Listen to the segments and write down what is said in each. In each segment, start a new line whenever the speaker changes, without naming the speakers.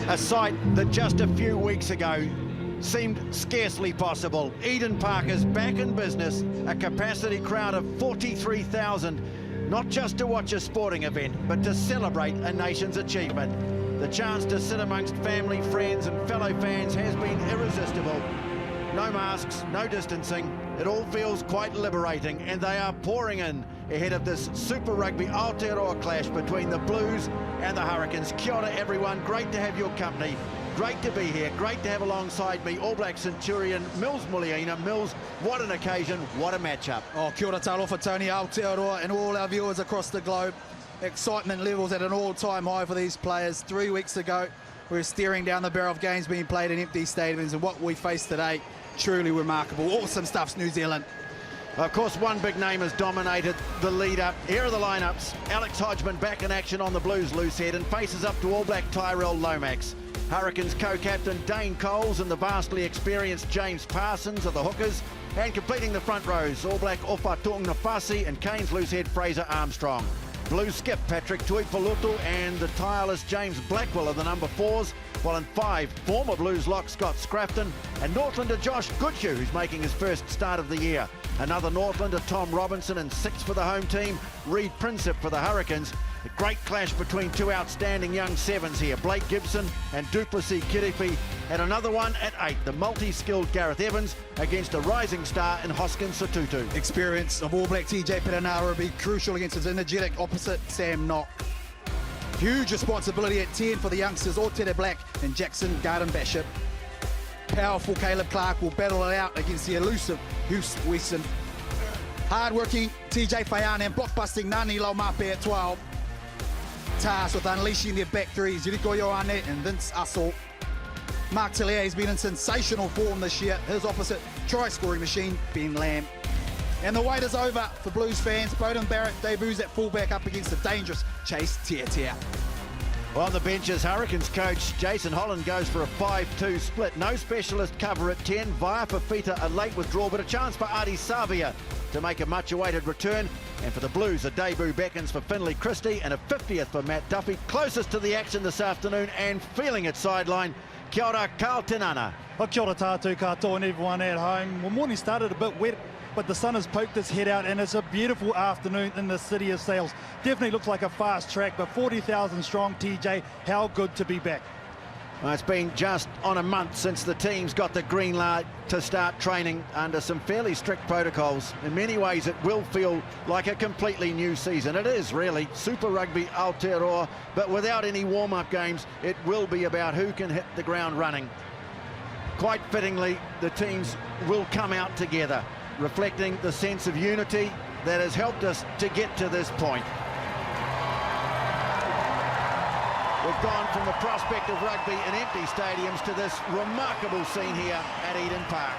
A sight that just a few weeks ago seemed scarcely possible. Eden Park is back in business, a capacity crowd of 43,000, not just to watch a sporting event, but to celebrate a nation's achievement. The chance to sit amongst family, friends and fellow fans has been irresistible. No masks, no distancing. It all feels quite liberating, and they are pouring in ahead of this Super Rugby Aotearoa clash between the Blues and the Hurricanes. Kia ora everyone, great to have your company. Great to be here, great to have alongside me All Black Centurion Mills Muliaina. Mills, what an occasion, what a matchup.
Oh, kia ora talofa Tony Aotearoa and all our viewers across the globe. Excitement levels at an all-time high for these players. 3 weeks ago, we were staring down the barrel of games being played in empty stadiums, and what we face today, truly remarkable. Awesome stuff, New Zealand.
Of course, one big name has dominated the lead-up. Here are the lineups. Alex Hodgman back in action on the Blues loose head and faces up to All Black Tyrell Lomax. Hurricanes co-captain Dane Coles and the vastly experienced James Parsons are the hookers. And completing the front rows, All Black Ofa Tu'ungnafasi and Cairns loose head Fraser Armstrong. Blues skip Patrick Tuipulotu and the tireless James Blackwell are the number 4s, while in 5, former Blues lock Scott Scrafton and Northlander Josh Goodhue, who's making his first start of the year. Another Northlander, Tom Robinson, and 6 for the home team, Reed Prinsep for the Hurricanes. A great clash between two outstanding young 7s here, Blake Gibson and Duplessis Kirifi, and another one at 8, the multi-skilled Gareth Evans against a rising star in Hoskins Sotutu.
Experience of All Black TJ Perenara will be crucial against his energetic opposite, Sam Knock. Huge responsibility at 10 for the youngsters, Ortega Black and Jackson Garden Bishop. Powerful Caleb Clark will battle it out against the elusive Hughes Weston. Hard-working TJ Fayane and blockbusting Nani Laumape at 12. Tasked with unleashing their back threes, Yuriko Ioane and Vince Ussell. Mark Tellier has been in sensational form this year. His opposite, try-scoring machine, Ben Lamb. And the wait is over for Blues fans. Bowden Barrett debuts at fullback up against the dangerous Chase Tiatia.
On the benches, Hurricanes coach Jason Holland goes for a 5-2 split. No specialist cover at 10. Via Fafita, a late withdrawal, but a chance for Adi Savia to make a much-awaited return. And for the Blues, a debut beckons for Finlay Christie and a 50th for Matt Duffy. Closest to the action this afternoon and feeling it sideline, Kia ora, Carl Tinana.
Well, kia ora tātou katoa and everyone at home. Well, morning started a bit wet, but the sun has poked its head out and it's a beautiful afternoon in the city of Sails. Definitely looks like a fast track, but 40,000 strong, TJ, how good to be back.
Well, it's been just on a month since the team's got the green light to start training under some fairly strict protocols. In many ways, it will feel like a completely new season. It is really Super Rugby Aotearoa, but without any warm-up games, it will be about who can hit the ground running. Quite fittingly, the teams will come out together, reflecting the sense of unity that has helped us to get to this point. We've gone from the prospect of rugby in empty stadiums to this remarkable scene here at Eden Park.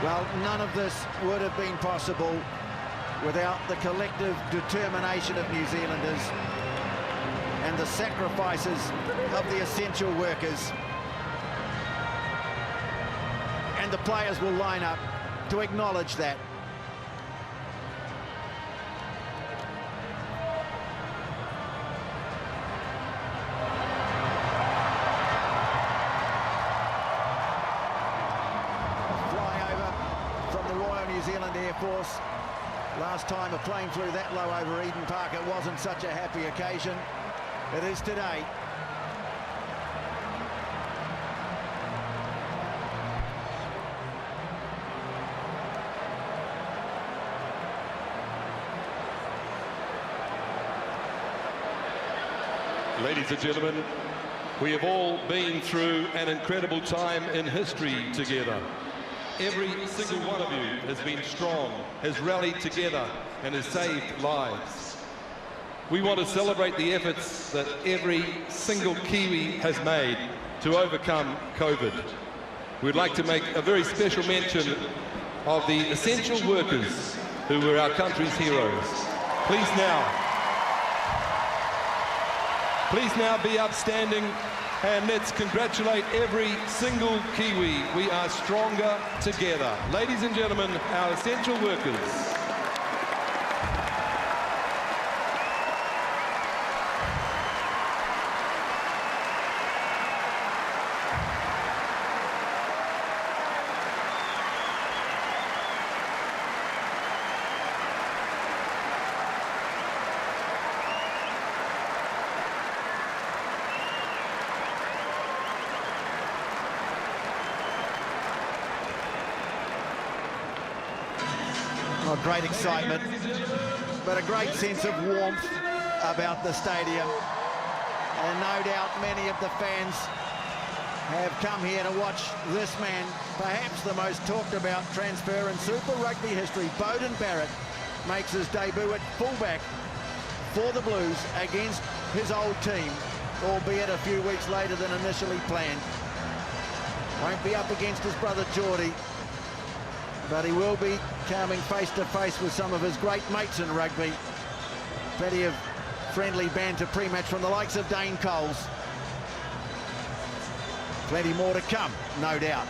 Well, none of this would have been possible without the collective determination of New Zealanders and the sacrifices of the essential workers. And the players will line up to acknowledge that. New Zealand Air Force. Last time a plane flew that low over Eden Park, it wasn't such a happy occasion. It is today.
Ladies and gentlemen, we have all been through an incredible time in history together. Every single one of you has been strong, has rallied together and has saved lives. We want to celebrate the efforts that every single Kiwi has made to overcome COVID. We'd like to make a very special mention of the essential workers who were our country's heroes. Please now Please now be upstanding, and let's congratulate every single Kiwi. We are stronger together. Ladies and gentlemen, our essential workers.
Oh, great excitement, but a great sense of warmth about the stadium. And no doubt many of the fans have come here to watch this man, perhaps the most talked about transfer in Super Rugby history. Beauden Barrett makes his debut at fullback for the Blues against his old team, albeit a few weeks later than initially planned. Won't be up against his brother Geordie, but he will be coming face-to-face with some of his great mates in rugby. Plenty of friendly banter pre-match from the likes of Dane Coles. Plenty more to come, no doubt.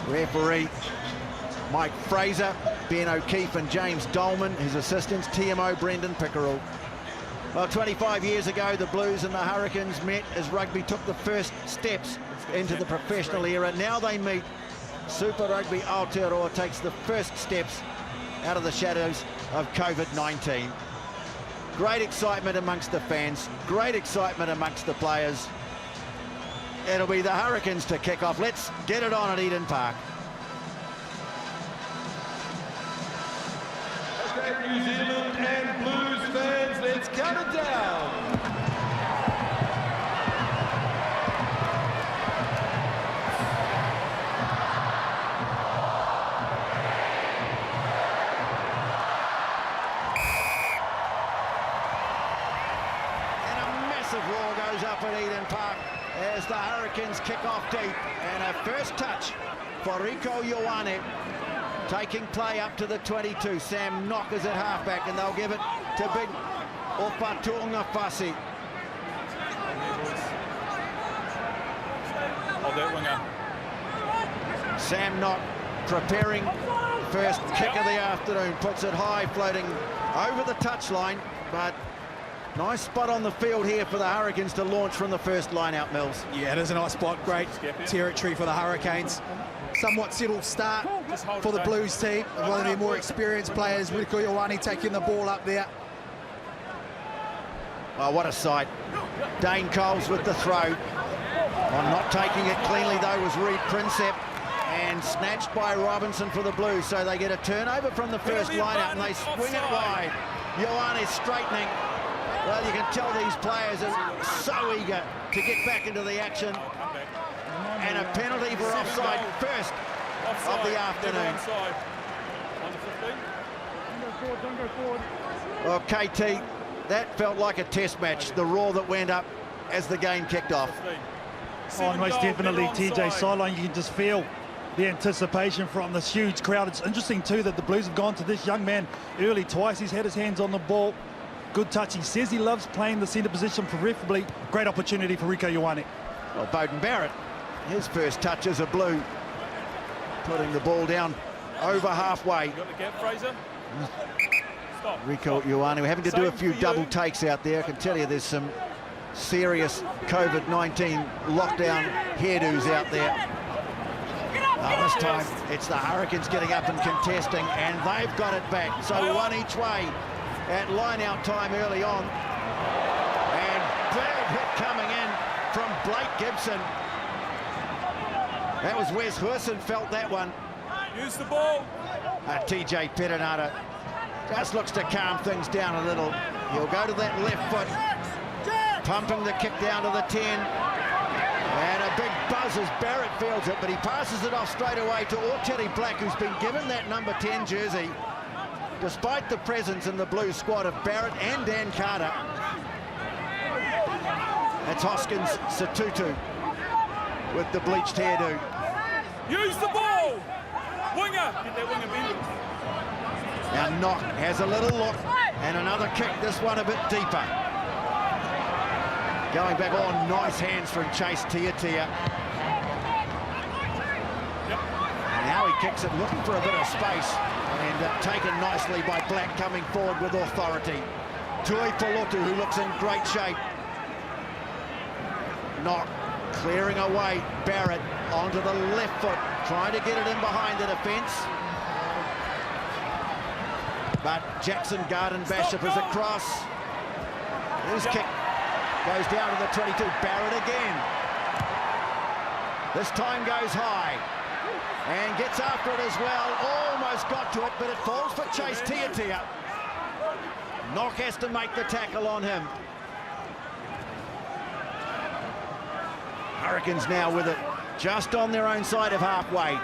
Referee Mike Fraser, Ben O'Keefe and James Dolman. His assistants TMO Brendan Pickerel. Well, 25 years ago, the Blues and the Hurricanes met as rugby took the first steps into the professional era. Now they meet. Super Rugby Aotearoa takes the first steps out of the shadows of COVID-19. Great excitement amongst the fans, great excitement amongst the players. It'll be the Hurricanes to kick off. Let's get it on at Eden Park.
Okay, New Zealand and Blues fans, let's count it down.
Roar goes up at Eden Park as the Hurricanes kick off deep, and a first touch for Rico Ioane, taking play up to the 22. Sam Nock is at halfback, and they'll give it to big Opatunga Fasi. Sam Nock preparing first kick of the afternoon, puts it high, floating over the touchline, but nice spot on the field here for the Hurricanes to launch from the first line out, Mills.
Yeah, it is a nice spot. Great territory for the Hurricanes. Somewhat settled start for the Blues team. One of their more experienced players, Rico Ioane, taking the ball up there.
Well, what a sight. Dane Coles with the throw. On not taking it cleanly, though, was Reed Prinsep, and snatched by Robinson for the Blues. So they get a turnover from the first line-out, and they swing it wide. Ioane straightening. Well, you can tell these players are so eager to get back into the action. And a penalty for offside first of the afternoon. Well, KT, that felt like a test match, the roar that went up as the game kicked off.
Oh, most definitely, TJ sideline, you can just feel the anticipation from this huge crowd. It's interesting, too, that the Blues have gone to this young man early twice. He's had his hands on the ball. Good touch. He says he loves playing the centre position, preferably. Great opportunity for Rico Ioane.
Well, Beauden Barrett, his first touch as a Blue, putting the ball down over halfway.
You got the gap, Fraser? Stop.
Rico Ioane, we're having to do a few double takes out there. I can tell you there's some serious COVID-19 lockdown hairdos out there. This time it's the Hurricanes getting up and contesting, and they've got it back. So one each way at line-out time early on. And big hit coming in from Blake Gibson. That was Wes Hurson, felt that one.
Use the ball.
TJ Perenara just looks to calm things down a little. He'll go to that left foot, pumping the kick down to the 10. And a big buzz as Barrett fields it, but he passes it off straight away to Aotearoa Black, who's been given that number 10 jersey, despite the presence in the Blues squad of Barrett and Dan Carter. That's Hoskins Satutu with the bleached hairdo.
Use the ball. Winger. Get that winger, Ben.
Now Knock has a little look, and another kick, this one a bit deeper. Going back on, nice hands from Chase Tiatia. And now he kicks it, looking for a bit of space, and taken nicely by Black, coming forward with authority. Tui Polotu, who looks in great shape. Knock clearing away Barrett onto the left foot, trying to get it in behind the defence. But Jackson Garden-Bishop is across. His kick goes down to the 22. Barrett again. This time goes high and gets after it as well. Almost got to it, but it falls for Chase Tiatia. Knock has to make the tackle on him. Hurricanes now with it just on their own side of halfway.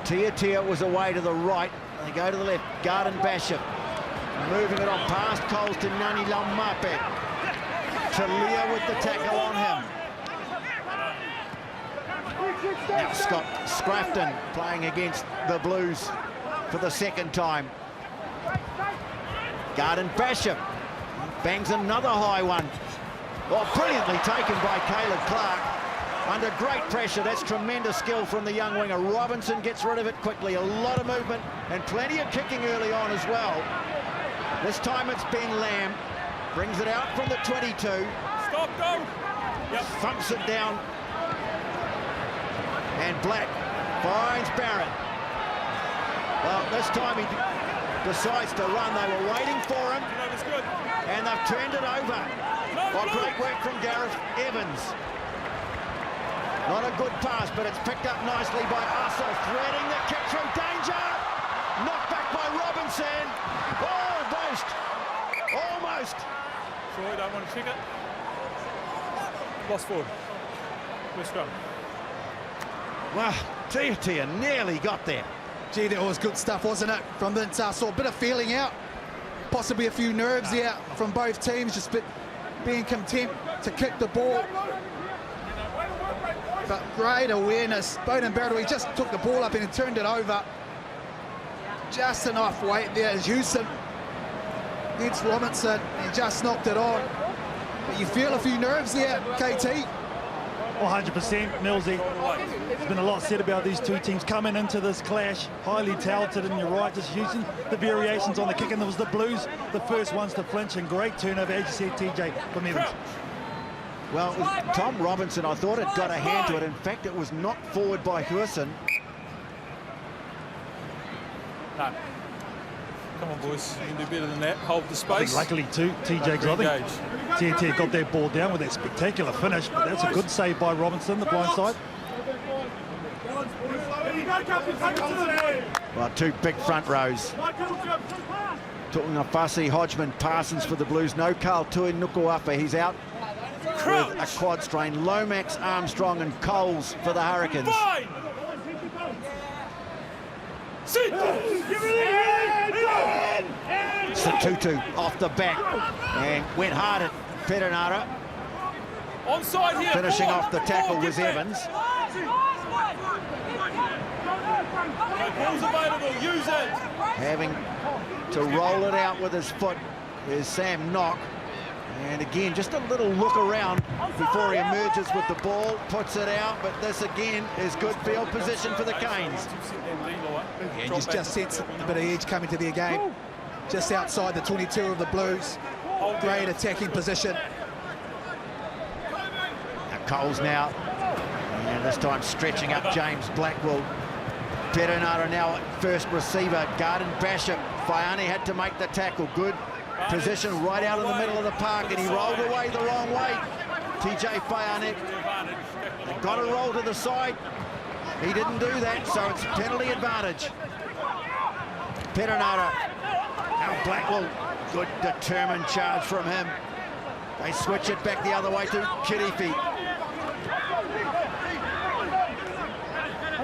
Tiatia was away to the right. They go to the left. Garden-Bishop moving it on past Coles to Nani Laumape. Talia with the tackle on him. Now Scott Scrafton playing against the Blues for the second time. Garden-Bishop bangs another high one. Well, brilliantly taken by Caleb Clark. Under great pressure, that's tremendous skill from the young winger. Robinson gets rid of it quickly. A lot of movement and plenty of kicking early on as well. This time it's Ben Lamb. Brings it out from the 22.
Stop, go! Yep.
Thumps it down. And Black finds Barrett. Well, this time he decides to run. They were waiting for him.
Good.
And they've turned it over. Oh, great work from Gareth Evans. Not a good pass, but it's picked up nicely by Ussel, threading the kick through danger. Knocked back by Robinson. Almost. Almost.
Sorry, don't want to check it. Lost forward. Good scrum.
Well, Tiatia nearly got there.
Gee, that was good stuff, wasn't it? From the saw a bit of feeling out. Possibly a few nerves out from both teams, just being content to kick the ball. But great awareness. Bowden Barrett, he just took the ball up and he turned it over. Just enough weight there as Houston against Robinson. He just knocked it on. But you feel a few nerves there, KT.
100%, Millsy. There's been a lot said about these two teams coming into this clash. Highly talented, and you're right, just using the variations on the kick. And there was the Blues, the first ones to flinch, and great turnover, as you said, TJ, from Evans.
Well, it was Tom Robinson, I thought, had got a hand to it. In fact, it was knocked forward by Hurson.
No. Come on, boys. You can do better than that. Hold the space.
Luckily, too, TJ, because I think TNT got that ball down with that spectacular finish, but that's a good save by Robinson, the blind side.
Well, two big front rows. Talking of Fussy, Hodgman, Parsons for the Blues. No Carl Tui Nukuafa, he's out with a quad strain. Lomax, Armstrong and Coles for the Hurricanes. Satutu off the back and went hard at Perenara.
Onside here.
Finishing off the tackle was Evans.
Ball's available, use it.
Having to roll it out with his foot is Sam Knock. And again, just a little look around before he emerges with the ball, puts it out, but this again is good field position for the Canes.
Yeah, just sense a bit of edge coming to their game. Just outside the 22 of the Blues. Great attacking position.
Now Coles now, and this time stretching up James Blackwell. Perenara now at first receiver. Garden-Bishop. Faiane had to make the tackle. Good position right out in the middle of the park, and he rolled away the wrong way. TJ Faiane. They got to roll to the side. He didn't do that, so it's penalty advantage. Perenara. Now Blackwell. Good determined charge from him. They switch it back the other way to Kirifi.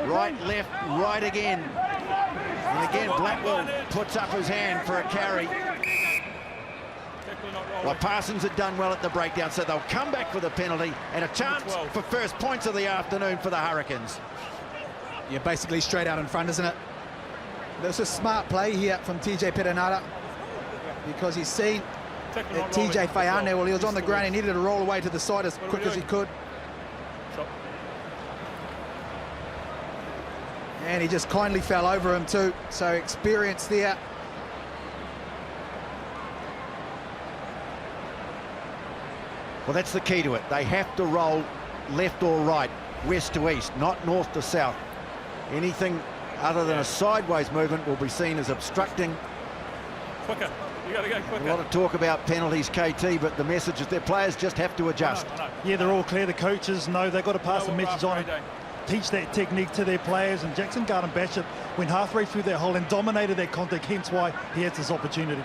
Right, left, right again. And again, Blackwell puts up his hand for a carry. Well, Parsons had done well at the breakdown, so they'll come back for the penalty and a chance for first points of the afternoon for the Hurricanes.
Yeah, basically straight out in front, isn't it? There's a smart play here from TJ Perenara, because he's seen that TJ Faiane, well, he was on the ground, he needed to roll away to the side as quick as he could. And he just kindly fell over him too, so experience there.
Well, that's the key to it. They have to roll left or right, west to east, not north to south. Anything other than a sideways movement will be seen as obstructing.
Quicker. You got to go quicker.
A lot of talk about penalties, KT, but the message is their players just have to adjust.
I know.
Yeah, they're all clear. The coaches know they've got to pass the message on and teach that technique to their players. And Jackson Garden-Bishop went halfway through that hole and dominated that contact, hence why he has this opportunity.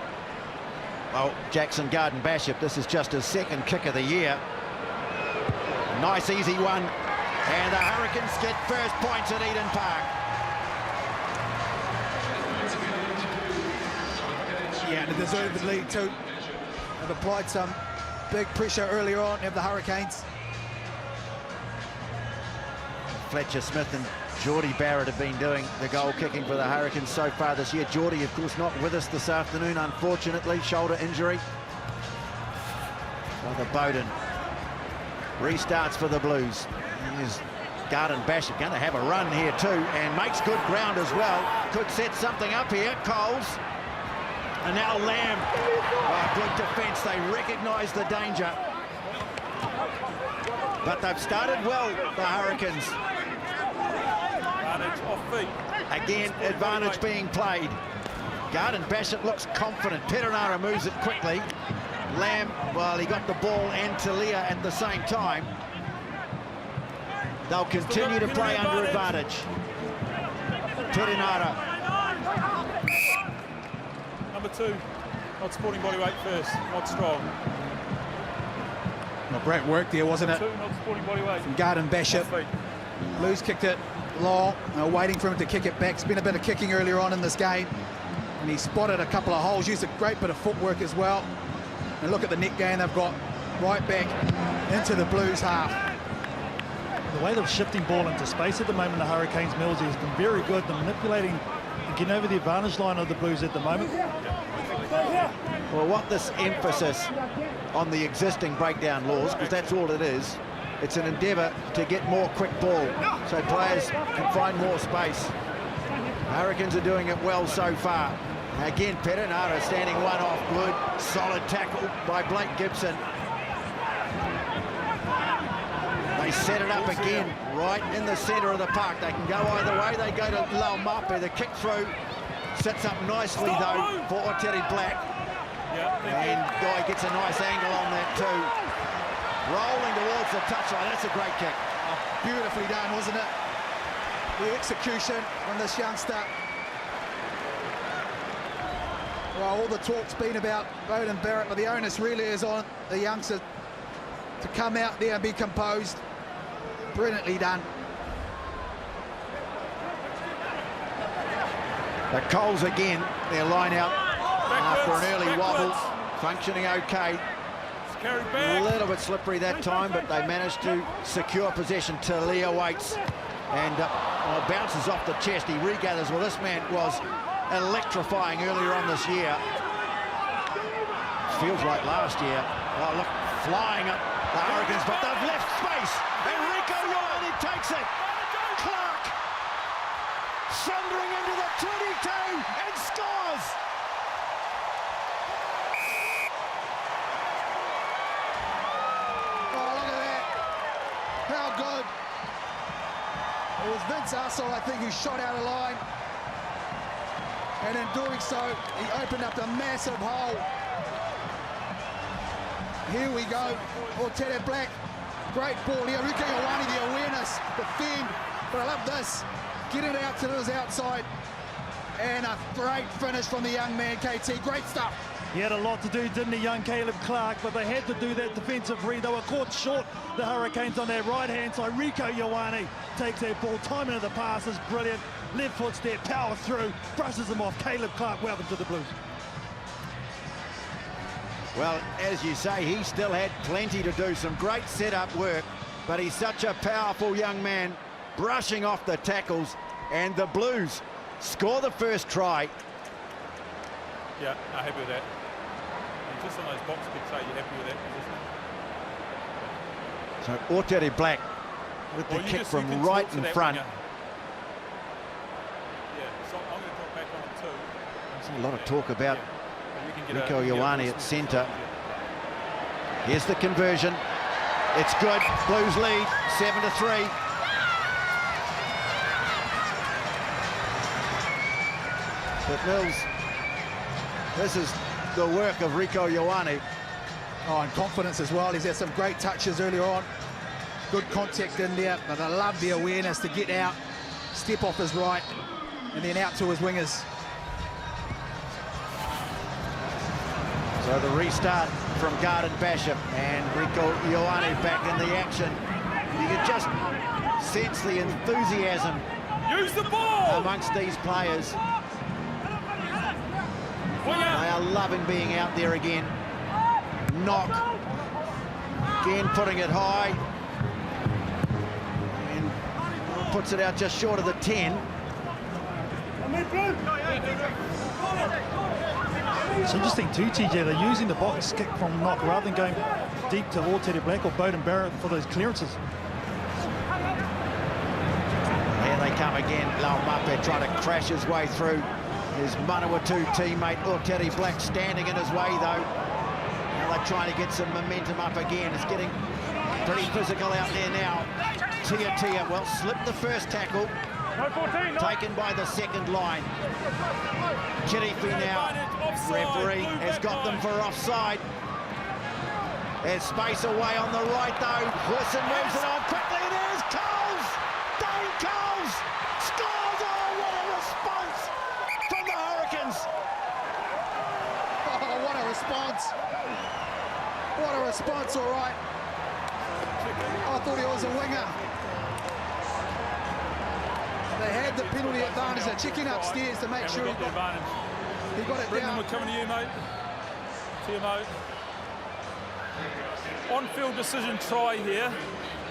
Well, Jackson Garden-Bishop, this is just his second kick of the year. Nice, easy one. And the Hurricanes get first points at Eden Park.
Yeah, and deservedly too. They've applied some big pressure earlier on of the Hurricanes.
Fletcher Smith and Geordie Barrett have been doing the goal kicking for the Hurricanes so far this year. Geordie, of course, not with us this afternoon, unfortunately, shoulder injury. Brother Bowden restarts for the Blues. Here's Garden-Bishop going to have a run here too, and makes good ground as well. Could set something up here. Coles. And now Lamb. Oh, good defence. They recognise the danger. But they've started well, the Hurricanes.
Off feet.
Again, advantage being played. Garden-Bishop looks confident. Perenara moves it quickly. Lamb, well, he got the ball and Talia at the same time. They'll continue to play under advantage. Perenara.
Number 2, not sporting body weight first, not strong.
Well, great work there, wasn't it?
2, not sporting body weight.
From Garden-Bishop. Blues kicked it long, waiting for him to kick it back. It's been a bit of kicking earlier on in this game, and he spotted a couple of holes, used a great bit of footwork as well. And look at the net gain they've got right back into the Blues half.
The way they're shifting ball into space at the moment, the Hurricanes, Millsy, has been very good. They're manipulating and getting over the advantage line of the Blues at the moment.
Well, what this emphasis on the existing breakdown laws, because that's all it is, it's an endeavour to get more quick ball so players can find more space. Hurricanes are doing it well so far. Again, Perenara standing one off. Good, solid tackle by Blake Gibson. They set it up again right in the centre of the park. They can go either way. They go to Laumape. The kick through sets up nicely though for Aotearoa Black. And Guy gets a nice angle on that too. Rolling towards the touchline. That's a great kick.
Beautifully done, wasn't it? The execution from this youngster. Well, all the talk's been about Bowden Barrett, but the onus really is on the youngster to come out there and be composed. Brilliantly done.
The Coles again, their line out after an early wobble, functioning okay. A little bit slippery that time, but they managed to secure possession. Talia waits and bounces off the chest. He regathers. Well, this man was electrifying earlier on this year. Feels like last year. Oh, look, flying up the Hurricanes, but they've left space. Enrico Ioane takes it. Clark thundering into the 22 and scores.
Oh, look at that. How good. It was Vince Arcel, I think, who shot out of line. And in doing so, he opened up a massive hole. Here we go. Aotearoa Black. Great ball here. Enrico Ioane, the awareness, the fend. But I love this. Getting it out to his outside. And a great finish from the young man, KT. Great stuff.
He had a lot to do, didn't he, young Caleb Clark, but they had to do that defensive read. They were caught short, the Hurricanes, on their right-hand side. Rico Ioane takes that ball. Timing of the pass is brilliant. Left foot step, power through, brushes him off. Caleb Clark, welcome to the Blues.
Well, as you say, he still had plenty to do, some great setup work, but he's such a powerful young man, brushing off the tackles, and the Blues score the first try.
Yeah, I'm happy with that. And just on those box kicks, are you happy with that position?
So Aotearoa Black with the kick from right in front.
Yeah, so I'm going to drop back on it too.
There's a lot of talk about Rieko
Ioane
Ioane at centre. Here's the conversion. It's good. Blues lead 7-3. But Mills, this is the work of Rieko Ioane.
Oh, and confidence as well. He's had some great touches earlier on. Good contact in there, but I love the awareness to get out, step off his right, and then out to his wingers.
So the restart from Garden Basham and Rieko Ioane back in the action. You can just sense the enthusiasm
Use the ball
amongst these players. They are loving being out there again. Knock. Again putting it high. And puts it out just short of the 10.
It's interesting too, TJ, they're using the box kick from Knock rather than going deep to Aotearoa Black or Bowden Barrett for those clearances.
Here they come again. Laumape trying to crash his way through. His Manawatu teammate Aotearoa Black standing in his way though. Now they're trying to get some momentum up again. It's getting pretty physical out there now. Tia, well, slipped the first tackle. Taken by the second line. Kirifi now. Referee has got them for offside. There's space away on the right though. Wilson moves it on quickly. It is Coles! Dane Coles scores! Oh, what a response from the Hurricanes!
Oh, what a response. What a response, all right. I thought he was a winger. They had the penalty advantage. They're checking upstairs to make sure he got it
Brendan,
down.
we're coming to you, mate. TMO. On-field decision try here.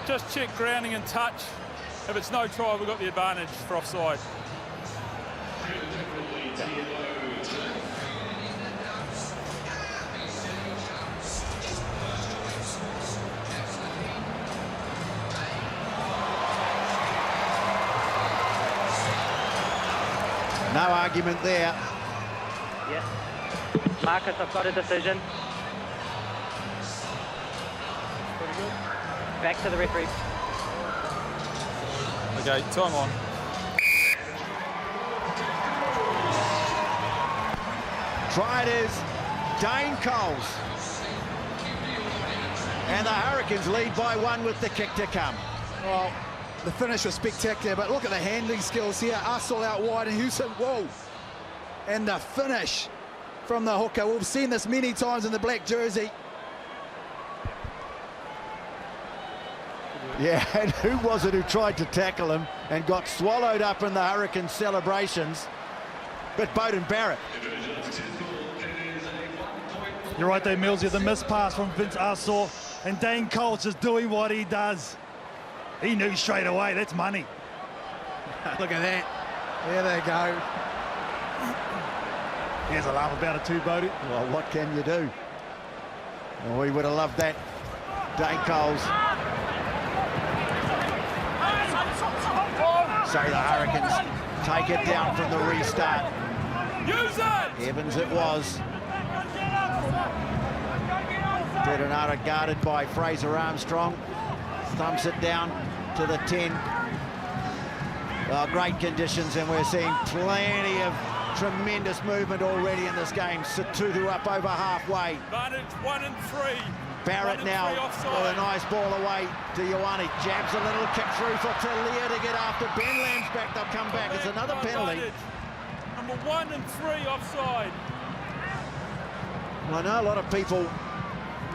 Just check grounding and touch. If it's no try, we've got the advantage for offside.
No argument there.
Yes. Marcus, I've got a decision. Back to the referee.
Okay, time on.
Try it is Dane Coles. And the Hurricanes lead by 1 with the kick to come.
Well, the finish was spectacular, but look at the handling skills here. Ussel out wide and Houston, whoa. And the finish from the hooker. We've seen this many times in the black jersey.
Yeah, and who was it who tried to tackle him and got swallowed up in the Hurricane celebrations? But Bowden Barrett.
You're right there, Mills. The missed pass from Vince Ussel, and Dane Coles just doing what he does. He knew straight away, that's money.
Look at that. There they go.
Here's a laugh about it too, Bodie.
Well, what can you do? Well, we would have loved that. Dane Coles. So the Hurricanes take it down from the restart.
Use it!
Evans it was. Dedenara guarded by Fraser Armstrong. Thumps it down to the 10. Well, great conditions, and we're seeing plenty of tremendous movement already in this game. Satutu up over halfway.
Advantage 1 and 3.
Barrett now with a nice ball away to Ioane. Jabs a little kick through for Talia to get after. Ben Lamb's back, they'll come back. It's another penalty.
Number 1 and 3 offside.
Well, I know a lot of people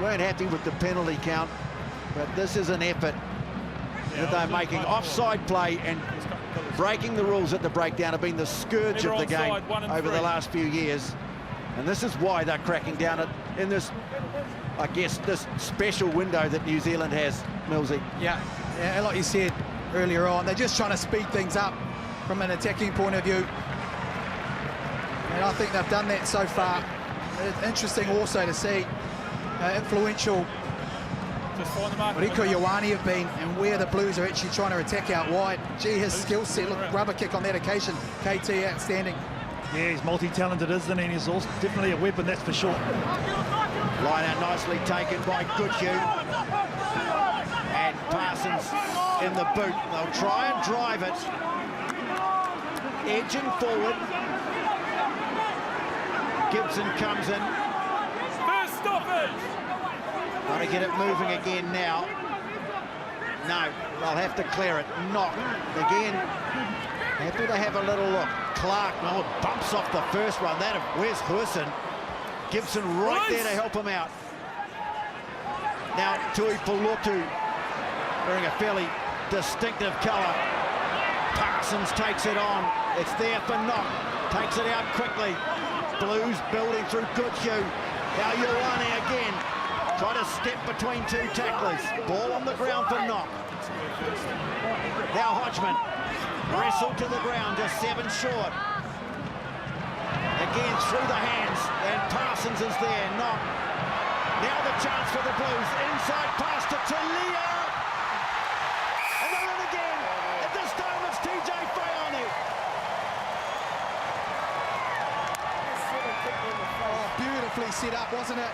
weren't happy with the penalty count, but this is an effort that they're making. Offside play and breaking the rules at the breakdown have been the scourge of the game over the last few years. And this is why they're cracking down in this, I guess, this special window that New Zealand has, Millsy.
Yeah, like you said earlier on, they're just trying to speed things up from an attacking point of view. And I think they've done that so far. It's interesting also to see influential
Just find the mark.
Rieko Ioane have been and where the Blues are actually trying to attack out wide. Gee, his skill set, look, rubber kick on that occasion. KT outstanding.
Yeah, he's multi-talented, isn't he? And he's also definitely a weapon, that's for sure.
Line out nicely taken by Goodhue. And Parsons in the boot. They'll try and drive it. Edging forward. Gibson comes in.
First stoppage.
Got to get it moving again now. No, they'll have to clear it. Knock again. Happy to have a little look. Clark, no, bumps off the first one. Where's Hurson? Gibson right there to help him out. Now Tui Pulutu wearing a fairly distinctive colour. Parsons takes it on. It's there for Knock. Takes it out quickly. Blues building through Goodhue. Now Ioane again. Try to step between two tacklers. Ball on the ground for Knock. Now Hodgman. Wrestle to the ground, just 7 short. Again through the hands, and Parsons is there. Knock. Now the chance for the Blues. Inside pass to Talia. And they're in again. At this time it's TJ Fayoni.
Oh, beautifully set up, wasn't it?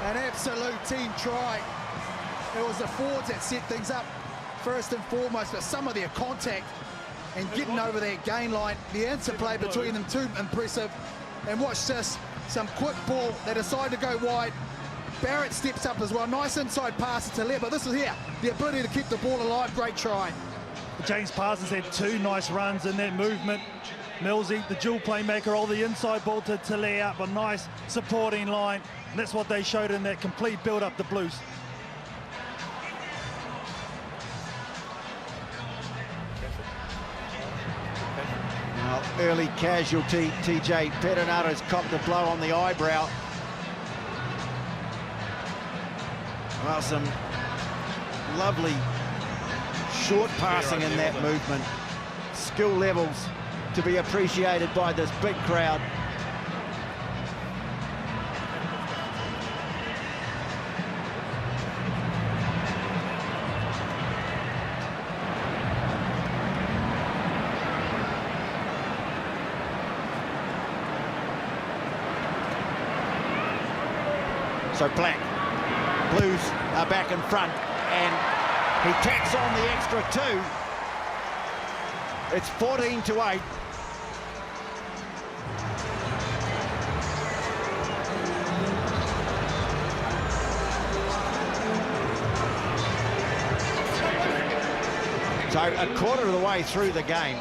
An absolute team try. It was the forwards that set things up first and foremost, but some of their contact and getting over that gain line, the interplay between them too impressive. And watch this, some quick ball, they decide to go wide. Barrett steps up as well, nice inside pass to Talia, but this is here, the ability to keep the ball alive, great try.
James Parsons had 2 nice runs in that movement. Millsy, the dual playmaker, all the inside ball to Talia up a nice supporting line. And that's what they showed in that complete build-up, the Blues.
Well, early casualty. TJ Perenara's copped a blow on the eyebrow. Well, some lovely short passing in that movement. Skill levels to be appreciated by this big crowd. So Black, Blues are back in front, and he tacks on the extra 2. It's 14-8. So a quarter of the way through the game,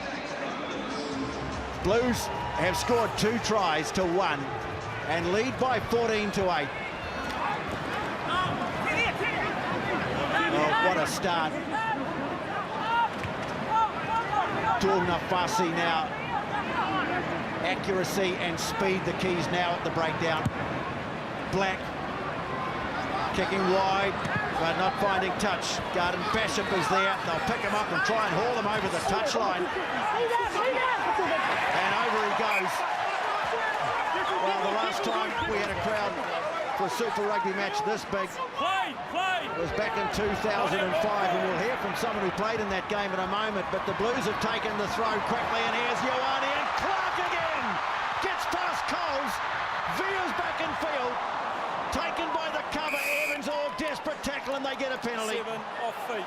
Blues have scored 2 tries to 1 and lead by 14-8. Oh, what a start. Tuonga-Fasi now. Accuracy and speed the keys now at the breakdown. Black kicking wide, but not finding touch. Garden Bishop is there. They'll pick him up and try and haul him over the touchline. And over he goes. Well, the last time we had a crowd for a Super Rugby match this big was back in 2005, and we'll hear from someone who played in that game in a moment. But the Blues have taken the throw quickly, and here's Ioane, and Clark again gets past Coles. Via's back in field, taken by the cover. Evans, desperate tackle, and they get a penalty.
7 off feet.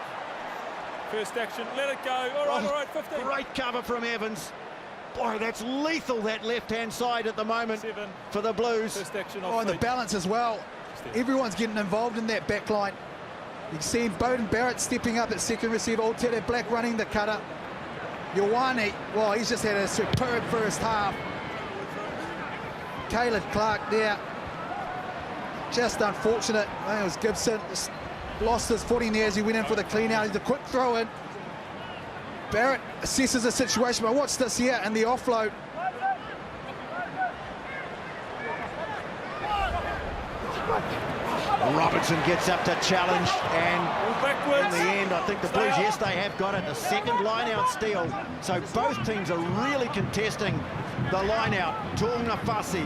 First action, let it go. All right, 15.
Great cover from Evans. Boy, that's lethal, that left-hand side at the moment
7
for the Blues.
First action off
And the
feet.
balance as well. Everyone's getting involved in that back line. You can see Bowden Barrett stepping up at second receiver, Aotearoa Black running the cutter. Ioane, well, he's just had a superb first half. Caleb Clark there. Just unfortunate. I think it was Gibson. Just lost his footing there as he went in for the clean out. He's a quick throw in. Barrett assesses the situation, but watch this here and the offload.
Robertson gets up to challenge, and in the end, I think the Blues, yes, they have got it. A second line-out steal. So both teams are really contesting the line out, Tuunga Fasi.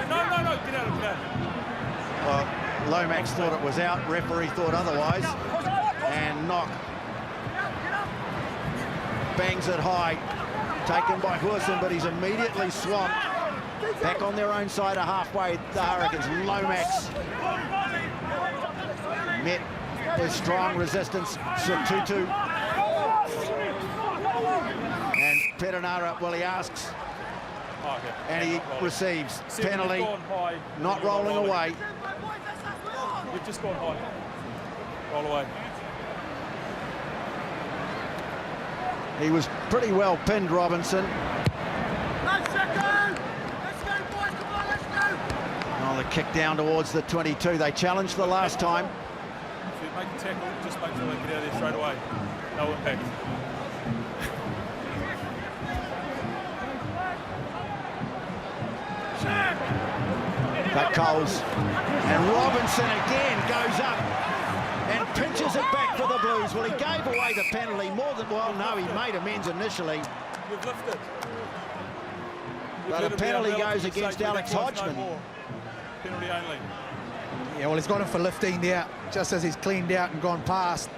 No, get out.
Well, Lomax thought it was out, referee thought otherwise, and Knock bangs it high, taken by Hurson, but he's immediately swamped. Back on their own side of halfway, the Hurricanes. Lomax met with strong resistance. Sututu. And Perenara, well, he asks, and he receives. Penalty, not rolling away.
You've just gone high. Roll away.
He was pretty well pinned, Robinson. Oh, the kick down towards the 22. They challenged the last time.
If you make a tackle, just make sure they get out of there straight away. No impact.
But Coles and Robinson again goes up and pinches it back for the Blues. Well, he gave away the penalty more than well. No, he made amends initially.
You've lifted.
But a penalty goes against Alex Hodgman.
Penalty only.
Yeah, well, he's got him for lifting there, just as he's cleaned out and gone past.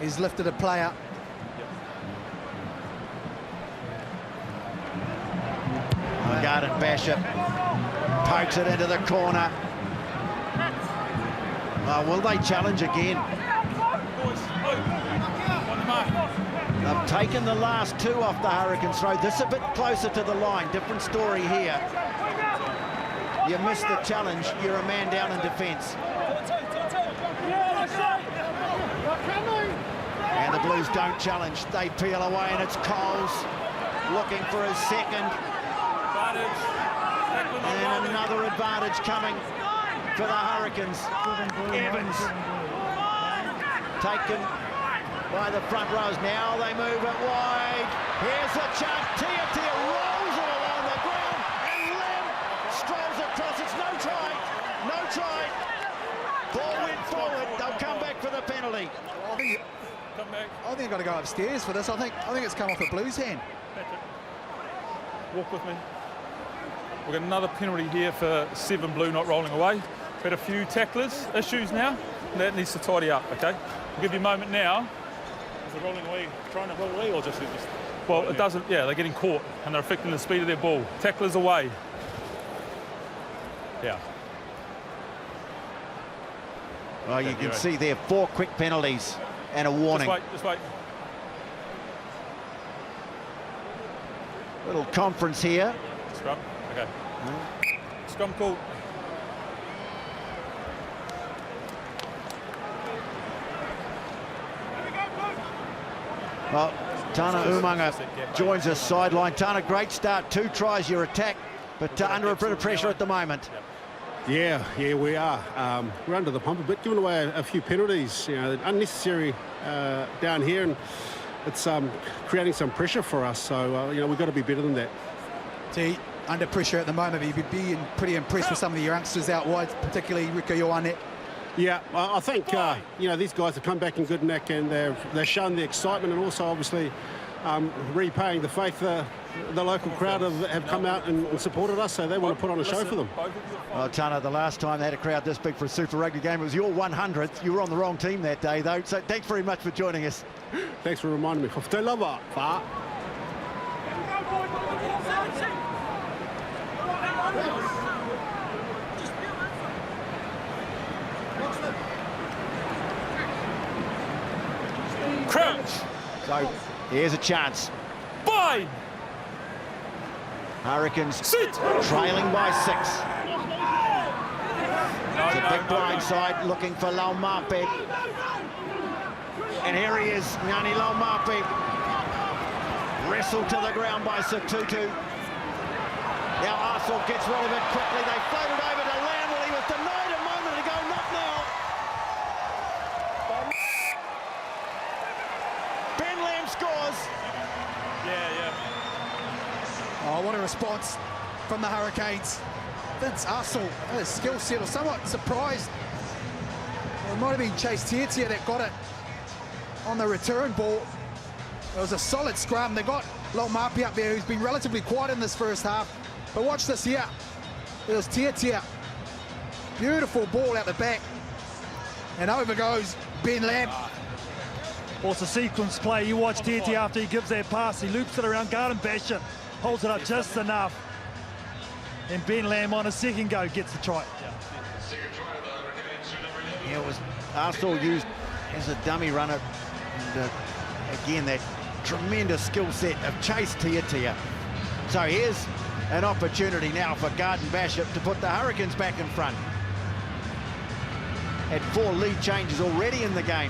He's lifted a player.
Garden Bishop pokes it into the corner. Will they challenge again? They've taken the last two off the Hurricanes' throw. This a bit closer to the line. Different story here. You miss the challenge, you're a man down in defence. And the Blues don't challenge. They peel away, and it's Coles looking for his second. And another advantage coming for the Hurricanes. Evans taken by the front rows. Now they move it wide. Here's a chance. Tia rolls it along the ground, and Lem strolls across. It's no try. Ball went forward. They'll come back for the penalty.
I think I've got to go upstairs for this. I think it's come off a Blues hand.
Patrick, walk with me. We've got another penalty here for 7 Blue not rolling away. We've had a few tacklers issues now. That needs to tidy up, okay? I'll give you a moment now.
Is it rolling away, trying to roll away, or just...
Well, it doesn't, yeah, they're getting caught and they're affecting the speed of their ball. Tacklers away. Yeah.
Well, you can see there 4 quick penalties and a warning.
Just wait.
Little conference here.
Scrum, okay. Scrum call.
Well, Tana Umaga joins us sideline. Tana, great start. 2 tries your attack, but under a bit of pressure at the moment.
Yeah, we are. We're under the pump a bit, giving away a few penalties, unnecessary down here, and it's creating some pressure for us. So, we've got to be better than that.
Under pressure at the moment, you'd be pretty impressed with some of the youngsters out wide, particularly Rico Ioane.
Yeah, I think, these guys have come back in good nick, and they've shown the excitement, and also obviously repaying the faith the local crowd have come out and supported us, so they want to put on a show for them.
Well, Tana, the last time they had a crowd this big for a Super Rugby game, it was your 100th. You were on the wrong team that day, though, so thanks very much for joining us.
Thanks for reminding me.
Crouch.
So here's a chance.
Bind.
Hurricanes
Sit.
trailing by 6. It's a big blind side looking for Laumape. And here he is, Ngani Laumape. Wrestled to the ground by Sututu. Now Arsenal gets rid of it quickly. They floated over to Lamb. Well, he was denied a moment ago. Not now. Ben Lamb scores.
Yeah.
Oh, what a response from the Hurricanes. Vince Arsenal, his skill set, was somewhat surprised. Well, it might have been Chase Tietia that got it on the return ball. It was a solid scrum. They got Lomapi up there, who's been relatively quiet in this first half. But watch this here. It was Tia. Beautiful ball out the back. And over goes Ben Lamb.
Well, it's a sequence play. You watch Tete after he gives that pass. He loops it around Garden Basher, holds it up just enough. And Ben Lamb on a second go gets the try.
Yeah, it was Arsenal used as a dummy runner. And again, that tremendous skill set of Chase Tia. So here's an opportunity now for Garden Bishop to put the Hurricanes back in front. Had 4 lead changes already in the game.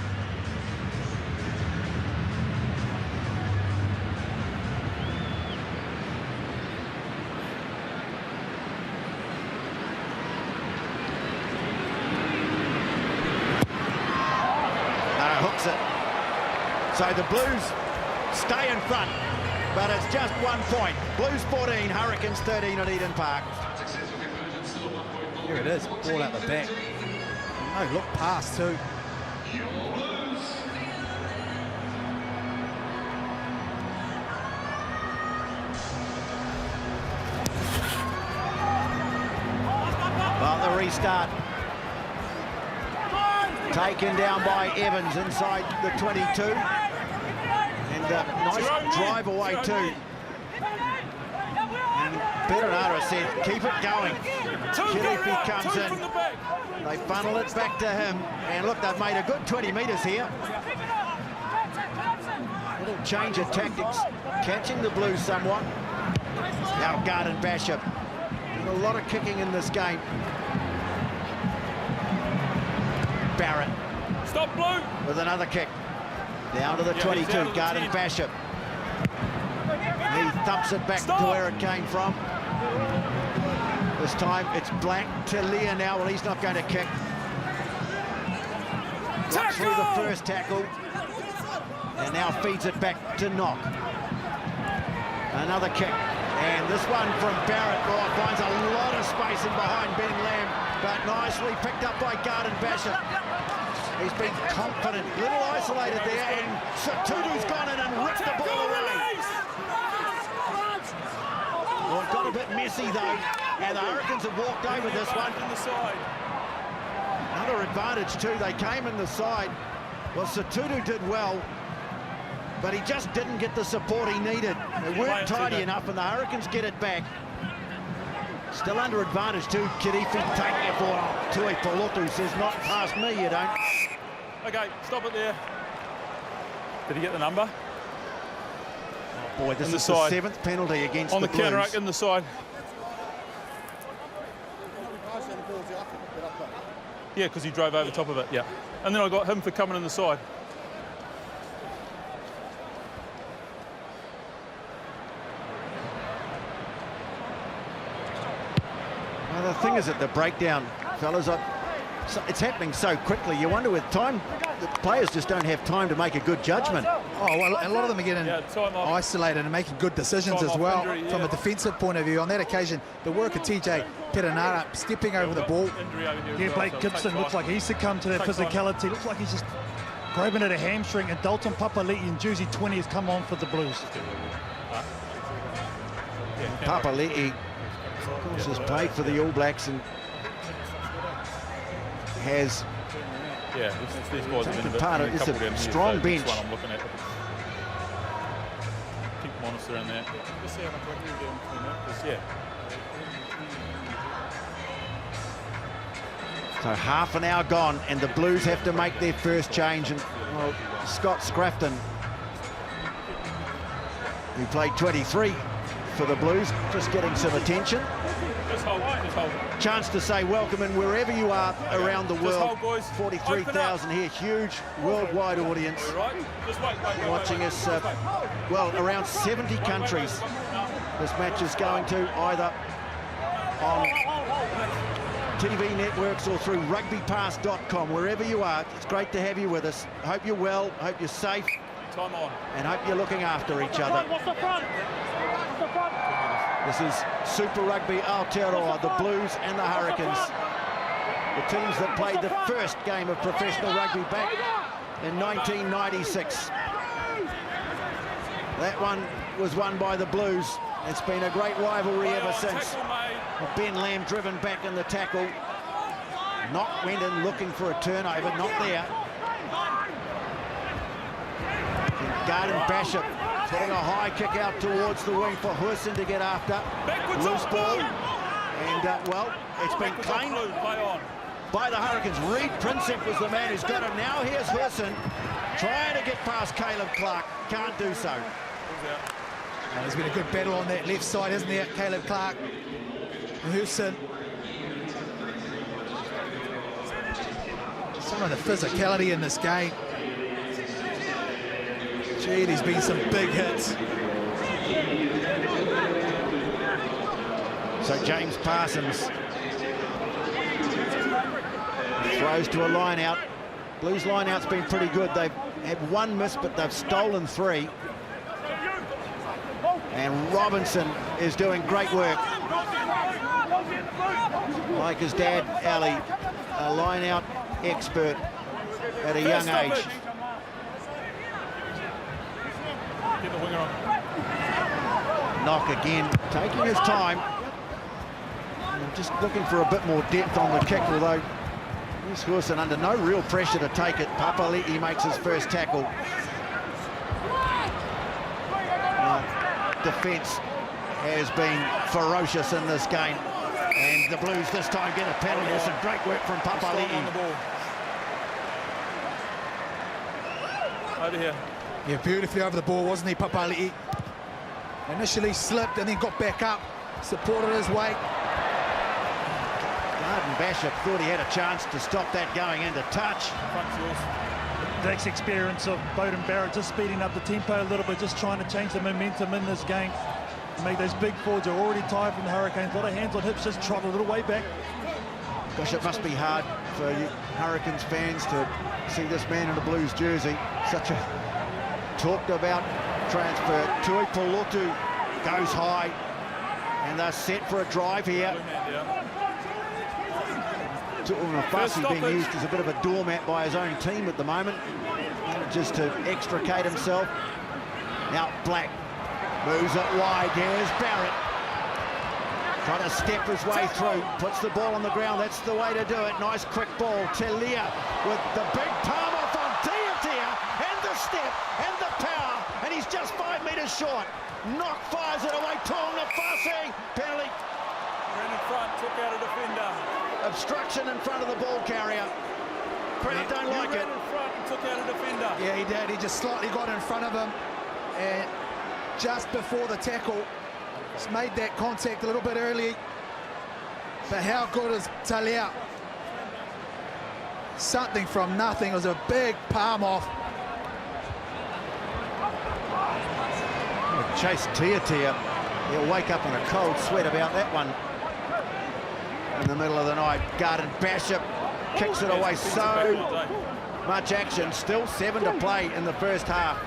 Hooks it. So the Blues stay in front, but it's just 1 point. Blues 14, Hurricanes 13 at Eden Park.
Here it is, ball out the back. No look pass too.
Well, the restart. Taken down by Evans inside the 22. And a nice drive away too. And Perenara said, keep it going. Kirifi comes in. They funnel it back to him. And look, they've made a good 20 metres here. Little change of tactics. Catching the Blues somewhat. Now Garden Bishop. A lot of kicking in this game. Barrett.
Stop, Blue!
With another kick. Down to the 22, Garden Bishop. He thumps it back to where it came from. This time it's Black to Lear now. Well, he's not going to kick. Got through the first tackle. And now feeds it back to Knock. Another kick. And this one from Barrett finds a lot of space in behind Ben Lamb, but nicely picked up by Garden Bishop. He's been confident, a little isolated there, and Satudu's gone in and ripped the ball away. Well, it got a bit messy though, and the Hurricanes have walked over this one. Another advantage too, they came in the side. Well, Satudu did well, but he just didn't get the support he needed. They weren't tidy enough, and the Hurricanes get it back. Still under advantage too. Kirifi taking it for Tui Polotu says, not past me, you don't.
Okay, stop it there. Did he get the number?
Oh boy, this is the 7th penalty against
on the
Blues.
counter-act in the side. Yeah, because he drove over top of it, yeah. And then I got him for coming in the side.
Well, the thing is at the breakdown, fellas, it's happening so quickly. You wonder with time, the players just don't have time to make a good judgment.
Oh, well, a lot of them are getting isolated and making good decisions as well from a defensive point of view. On that occasion, the work of TJ Perenara stepping over the ball.
Yeah, Blake Gibson looks like he's succumbed to that physicality. Looks like he's just grabbing at a hamstring, and Dalton Papali'i in jersey 20 has come on for the Blues.
Papali'i, of course, has played for the All Blacks and has
these boys have been
part of a strong bench.
I'm looking at. Keep Monister in there.
So half an hour gone, and the Blues have to make their first change. And well, Scott Scrafton, who played 23 for the Blues, just getting some attention.
Just hold.
Chance to say welcome in wherever you are around the world. 43,000 here, huge worldwide audience watching us. Well, around 70 countries. This match is going to either on TV networks or through rugbypass.com, wherever you are. It's great to have you with us. Hope you're well, hope you're safe,
Time on.
and hope you're looking after each other. This is Super Rugby Aotearoa, the Blues and the Hurricanes. The teams that played the first game of professional rugby back in 1996. That one was won by the Blues. It's been a great rivalry ever since. Ben Lamb driven back in the tackle. Knock went in looking for a turnover, not there. Garden Bishop putting a high kick out towards the wing for Hurson to get after. Loose ball. And, well, it's been claimed by the Hurricanes. Reed Prinsep was the man who's got it. Now here's Hurson trying to get past Caleb Clark. Can't do so.
And there's been a good battle on that left side, isn't there? Caleb Clark and Hurson. Some of the physicality in this game. Gee, there's been some big hits.
So James Parsons throws to a line out. Blues line out's been pretty good. They've had one miss, but they've stolen 3. And Robinson is doing great work. Like his dad, Ali, a line out expert at a young age.
Get the winger on.
Knock again, taking his time. And just looking for a bit more depth on the kick, although here's Hurson under no real pressure to take it. Papali'i makes his first tackle. Defence has been ferocious in this game. And the Blues this time get a penalty. Some great work from Papali'i.
Over here.
Yeah, beautifully over the ball, wasn't he, Papali'i? Initially slipped and then got back up, supported his weight.
Garden Bishop thought he had a chance to stop that going into touch.
Dax's experience of Bowden Barrett just speeding up the tempo a little bit, just trying to change the momentum in this game. Make those big forwards are already tired from the Hurricanes. A lot of hands on hips, just trot a little way back.
Gosh, it must be hard for you Hurricanes fans to see this man in a Blues jersey. Such a talked about transfer. Tui Polotu goes high, and they're set for a drive here. Tu'unafasi being used as a bit of a doormat by his own team at the moment, just to extricate himself. Now Black moves it wide. Here's Barrett. Trying to step his way through. Puts the ball on the ground. That's the way to do it. Nice quick ball. Telia with the big palm off on Tia, and the step and the power. And he's just 5 metres short. Knock fires it away. Tu'unafasi. Penalty.
Ran in front, took out a defender.
Obstruction in front of the ball carrier. Crowd don't like it.
Ran in front and took out a defender.
Yeah, he did. He just slightly got in front of him. And just before the tackle, just made that contact a little bit early. But how good is Talia? Something from nothing. It was a big palm off.
Chase Tia. He'll wake up in a cold sweat about that one. In the middle of the night, Garden Bishop kicks it away. So much action. Still 7 to play in the first half.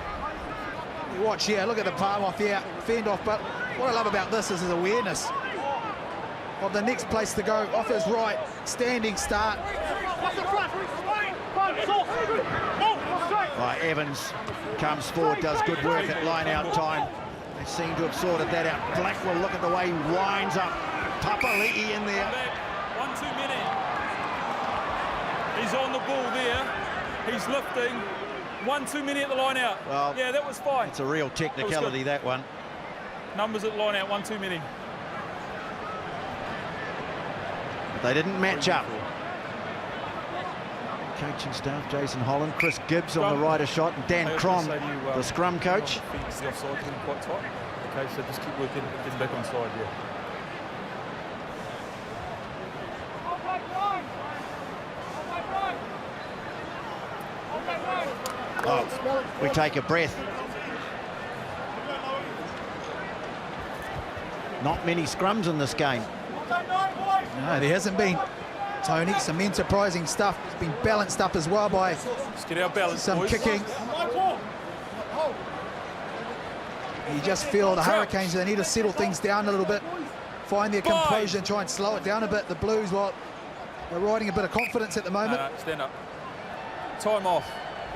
You watch here, look at the palm off here, fend off, but what I love about this is his awareness of the next place to go. Off his right, standing start.
Right, Evans comes forward, does good work at line-out time. They seem to have sorted that out. Blackwell, look at the way he winds up. Papali'i in there.
1 2 minute. He's on the ball there. He's lifting. 1 2 minute at the line out.
Well,
yeah, that was fine.
It's a real technicality, that one.
Numbers at line out, 1 2 minute.
They didn't match up. Coaching staff, Jason Holland, Chris Gibbs on the rider shot, and Dan Crom, the scrum coach.
The offside getting quite tight. Okay, so just keep working, getting back on side, yeah.
Oh, we take a breath. Not many scrums in this game.
No, there hasn't been, Tony. Some enterprising stuff. It's been balanced up as well by
Let's get our balance,
some
boys.
kicking. You just feel the Hurricanes, they need to settle things down a little bit, find their composure and try and slow it down a bit. The Blues, well, they're riding a bit of confidence at the moment.
No, stand up. Time off.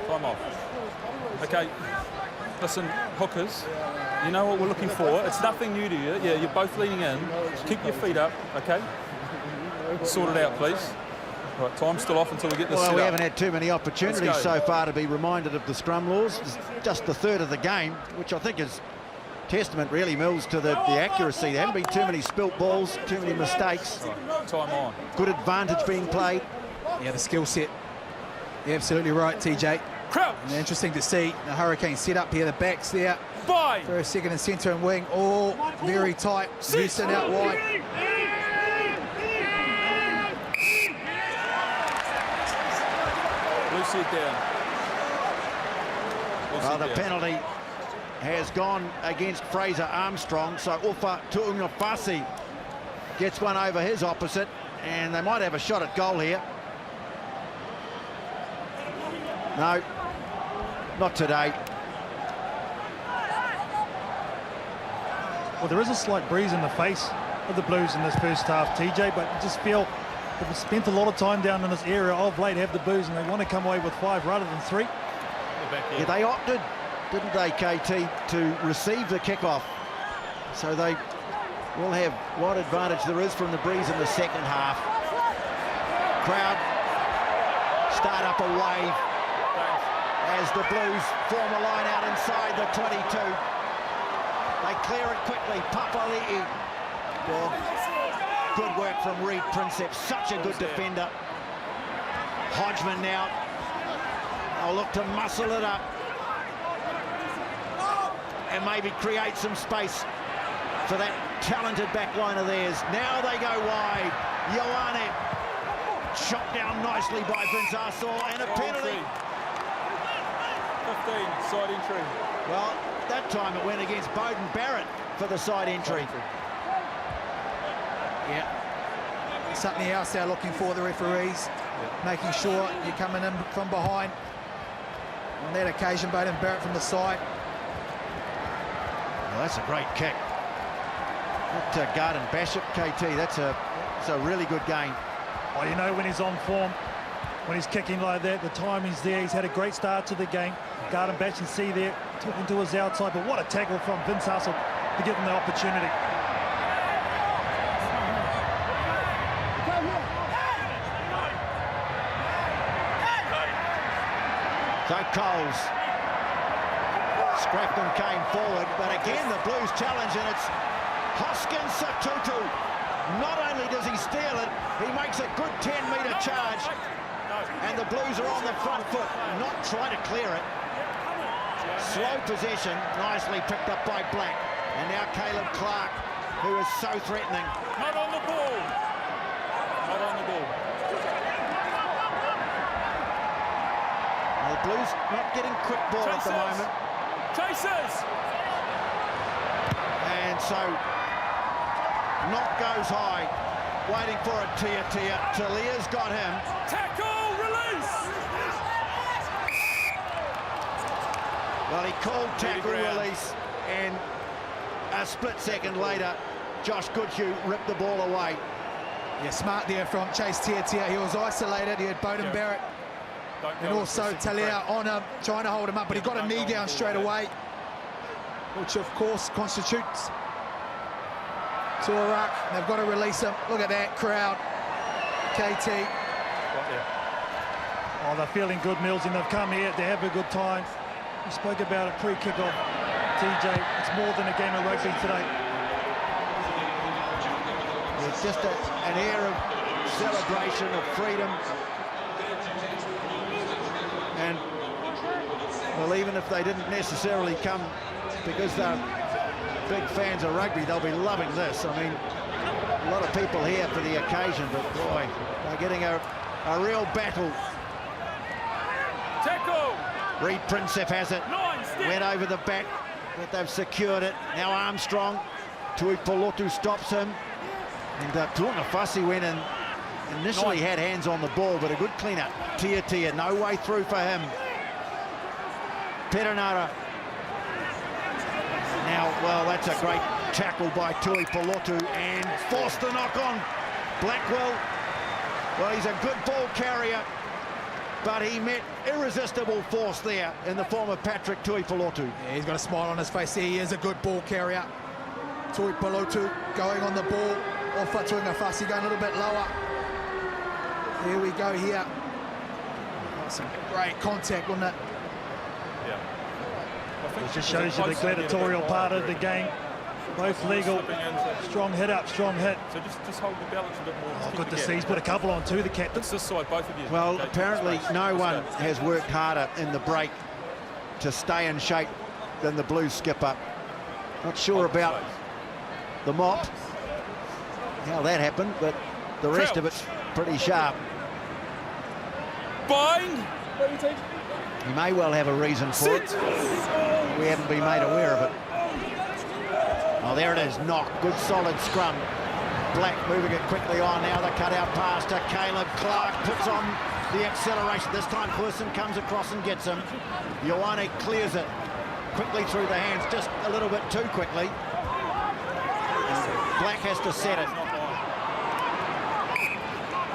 Time off. Okay, listen, hookers, You know what we're looking for? It's nothing new to you. Yeah, you're both leaning in. Keep your feet up, okay? Sort it out, please. Right, time's still off until we get this
Well,
set
we
up.
haven't had too many opportunities so far to be reminded of the scrum laws. It's just the third of the game, which I think is testament, really, Mills, to the accuracy. There haven't been too many spilt balls, too many mistakes.
Right, time on.
Good advantage being played.
Yeah, the skill set. You're absolutely right, TJ.
Crouch.
And interesting to see the Hurricanes set up here. The backs there.
Bye.
First, second and centre and wing. All very tight. Houston out wide.
Loose head down. Loose
Well,
head
the
down.
penalty has gone against Fraser Armstrong, so Ufa Tu'ungafasi gets one over his opposite, and they might have a shot at goal here. No, not today.
Well, there is a slight breeze in the face of the Blues in this first half, TJ, but you just feel they've spent a lot of time down in this area of late, have the Blues, and they want to come away with 5 rather than 3.
Yeah, they opted, didn't they, KT, to receive the kickoff. So they will have what advantage there is from the breeze in the second half. Crowd start up a wave as the Blues form a line out inside the 22. They clear it quickly. Papali'i. Well, good work from Reed Princeps. Such a good defender. Hodgman now. They'll look to muscle it up and maybe create some space for that talented back line of theirs. Now they go wide. Ioane shot down nicely by Vince Arsaw, and a penalty.
15, side entry.
Well, that time it went against Bowden Barrett for the side entry.
Yeah. Something else they're looking for, the referees. Making sure you're coming in from behind. On that occasion, Bowden Barrett from the side.
Well, that's a great kick. That Garden Bishop, KT, that's a really good game.
Oh, you know, when he's on form, when he's kicking like that, the timing's there. He's had a great start to the game. Garden Bash and see there, talking to his outside, but what a tackle from Vince Hustle to give him the opportunity.
So Coles. Scrafton came forward, but again the Blues challenge, and it's Hoskins Satutu. Not only does he steal it, he makes a good 10-metre charge, and the Blues are on the front foot, not trying to clear it. Slow possession, nicely picked up by Black, and now Caleb Clark, who is so threatening.
Not on the ball. Not on the ball.
The Blues not getting quick ball at the moment.
Chasers!
And so, knock goes high, waiting for a Tia. Talia's got him.
Tackle, release!
Well, he called tackle release, and a split second later, Josh Goodhue ripped the ball away.
Yeah, smart there from Chase Tia. He was isolated. He had Bowden Barrett. And also Talia on him, trying to hold him up, but he got a knee down straight away, which of course constitutes to a ruck. They've got to release him. Look at that crowd. KT.
Oh, they're feeling good, Mills, and they've come here to have a good time. We spoke about it pre-kickoff, TJ. It's more than a game of rugby today.
It's just an air of celebration, of freedom. And, well, even if they didn't necessarily come because they're big fans of rugby, they'll be loving this. I mean, a lot of people here for the occasion, but boy, they're getting a real battle.
Tackle!
Reed Princep has it. Went over the back, but they've secured it. Now Armstrong. Tui Polotu stops him. And Tu'ungafasi went in. Initially had hands on the ball, but a good clean-up. Tia, no way through for him. Perenara. Now, well, that's a great tackle by Tui Polotu and forced the knock on. Blackwell, well, he's a good ball carrier, but he met irresistible force there in the form of Patrick Tuipulotu.
Yeah, he's got a smile on his face here. He is a good ball carrier. Tuipulotu going on the ball. Ofa Tuingafasi going a little bit lower. Here we go here. Some great contact, wasn't it?
Yeah. I think
It just shows you the gladiatorial part of the game. Both legal, strong hit up, strong hit.
So just hold the balance a bit more.
Oh, good to see. He's put a couple on too, the captain.
It's this side, both of you.
Well,
Okay,
apparently
space.
no
Let's
one
go.
has worked harder in the break to stay in shape than the Blues skipper. Not sure about the mop, how that happened, but the rest of it's pretty sharp.
Bind.
He may well have a reason for it. We haven't been made aware of it. Oh, there it is, knock. Good solid scrum. Black moving it quickly on now. The cutout pass to Caleb Clark. Puts on the acceleration. This time Wilson comes across and gets him. Ioane clears it quickly through the hands, just a little bit too quickly. Black has to set it.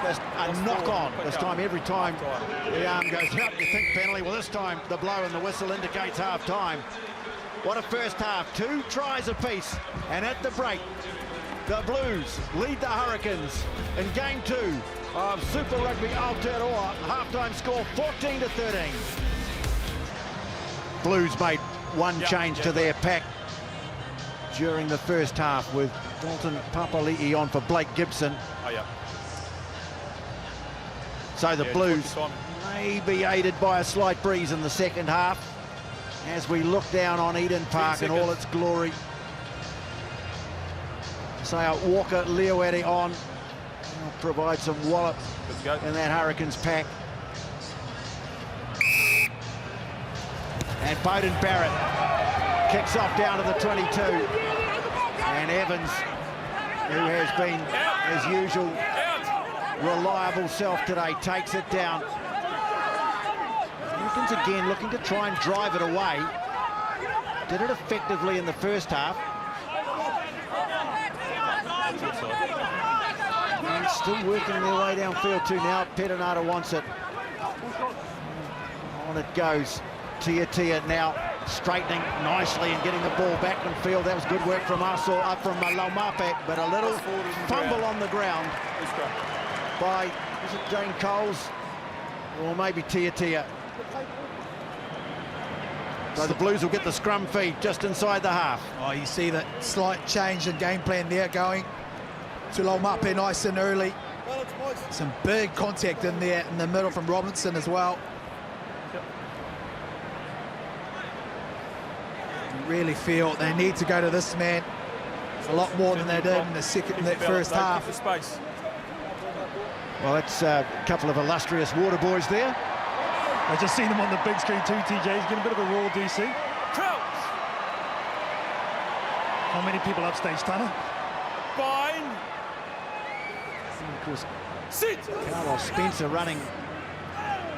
Just a knock on this time. Every time the arm goes out, you think penalty. Well, this time the blow and the whistle indicates half time. What a first half. 2 tries apiece. And at the break, the Blues lead the Hurricanes in game 2 of Super Rugby Aotearoa. Half-time score 14-13. Blues made one change to their pack during the first half with Dalton Papali'i on for Blake Gibson.
Oh, yeah.
So the Blues may be aided by a slight breeze in the second half as we look down on Eden Park in all its glory. So Walker Leoetti on will provide some wallop in that Hurricanes pack. And Bowden Barrett kicks off down to the 22. And Evans, who has been, as usual, reliable self today, takes it down. Hurricanes again looking to try and drive it away. Did it effectively in the first half. And still working their way downfield too now. Perenara wants it. On it goes. Tia now straightening nicely and getting the ball back in field. That was good work from us or up from Laumape, but a little fumble on the ground by, is it Jane Coles? Or maybe Tia. So the Blues will get the scrum feed just inside the half.
Oh, you see that slight change in game plan there, going to Laumape nice and early. Some big contact in there in the middle from Robinson as well. You really feel they need to go to this man a lot more than they did in that first half.
Well, that's a couple of illustrious water boys there.
I just seen him on the big screen too, TJ. He's getting a bit of a raw DC. How many people upstage, Tanner?
Bind.
Of course,
Sit.
Carlos Spencer running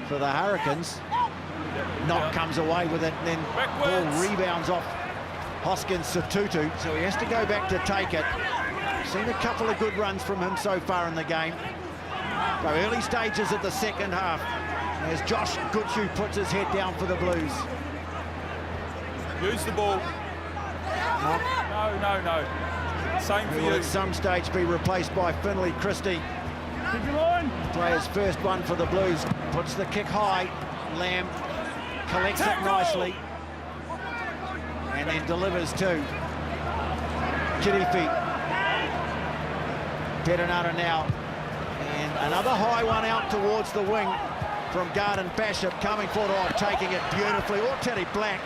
for the Hurricanes. Knock comes away with it, and then ball rebounds off Hoskins Satutu, so he has to go back to take it. Seen a couple of good runs from him so far in the game. So early stages of the second half as Josh Gutsu puts his head down for the Blues.
Use the ball. No. Same for
He will
you.
at some stage be replaced by Finlay Christie. Players first one for the Blues. Puts the kick high. Lamb collects it nicely. And then delivers to Kirifi. Perenara now. And another high one out towards the wing from Garden Bishop coming forward. Oh, taking it beautifully. Or Teddy Black.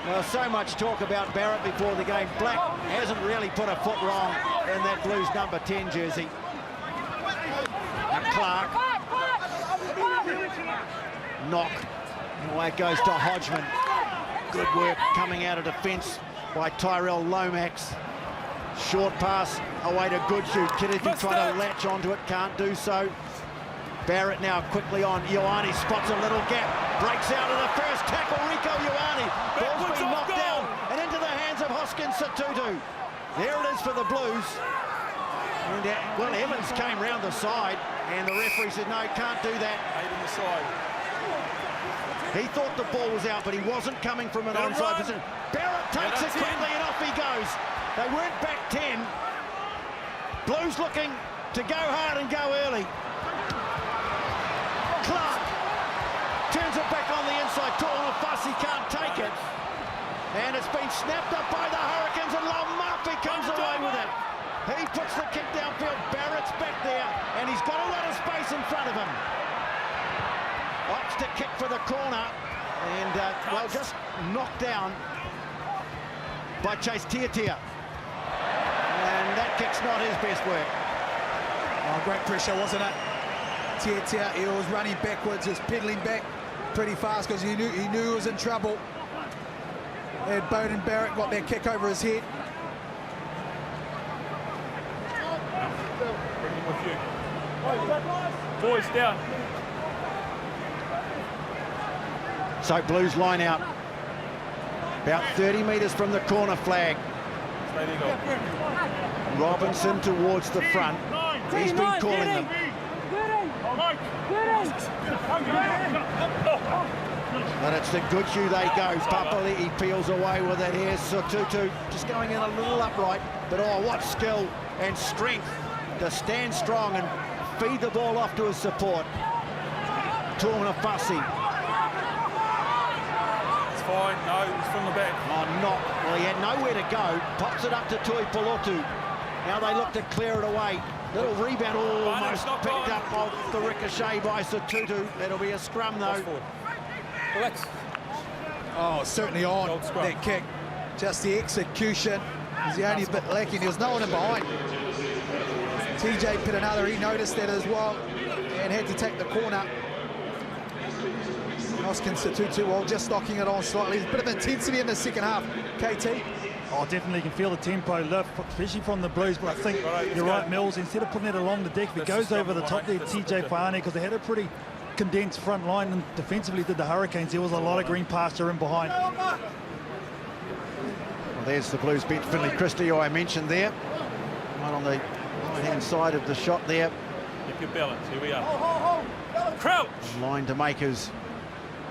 Well, so much talk about Barrett before the game. Black hasn't really put a foot wrong in that Blues number 10 jersey. And Clark. Knock. Away it goes to Hodgman. Good work coming out of defence by Tyrell Lomax. Short pass away to Goodshoe. Kirifi trying to latch onto it, can't do so. Barrett now quickly on. Ioane spots a little gap. Breaks out of the first tackle. Rico Ioane. Ball's been knocked down and into the hands of Hoskins Satutu. There it is for the Blues. And, well, Evans came round the side and the referee said, no, can't do that.
8 on the side.
He thought the ball was out, but he wasn't coming from an onside position. Barrett takes it quickly and off he goes. They weren't back 10. Blues looking to go hard and go early. Clark turns it back on the inside. Torn Fussy can't take it. And it's been snapped up by the Hurricanes, and Long Murphy comes away with it. He puts the kick downfield. Barrett's back there, and he's got a lot of space in front of him. Opts to kick for the corner, and well, just knocked down by Chase Tiatia. And that kick's not his best work.
Oh, great pressure, wasn't it? Tiatia, he was running backwards, was pedaling back pretty fast because he knew he was in trouble. And Bowden Barrett got that kick over his head.
Bring him with you. Boys down.
So Blues line out. About 30 metres from the corner flag.
Stay there, go.
Robinson towards the front. He's been calling them. But it's the good shoe they go. Papali'i peels away with it here. Sotutu just going in a little upright. But oh, what skill and strength to stand strong and feed the ball off to his support. Torna Fussy.
It's fine. No, he's from the back.
Oh, not. Well, he had nowhere to go. Pops it up to Tui Polotu. Now they look to clear it away. Little rebound almost picked up off the ricochet by Sotutu. It'll be a scrum though.
Relax.
Oh, certainly on that kick. Just the execution is the only bit lacking. There was no one in behind. TJ Perenara, he noticed that as well and had to take the corner. Oskin Sotutu, well, just knocking it on slightly. A bit of intensity in the second half. KT?
Oh, definitely you can feel the tempo lift, especially from the Blues, but I think you're right, Mills, instead of putting it along the deck, if it goes over the top there, TJ Whānei, because they had a pretty condensed front line and defensively did the Hurricanes. There was a lot of green pasture in behind.
Well, there's the Blues bench. Finley Christie, who I mentioned there. Right on the right-hand side of the shot there.
Keep your balance. Here we are. Crouch!
Line to make his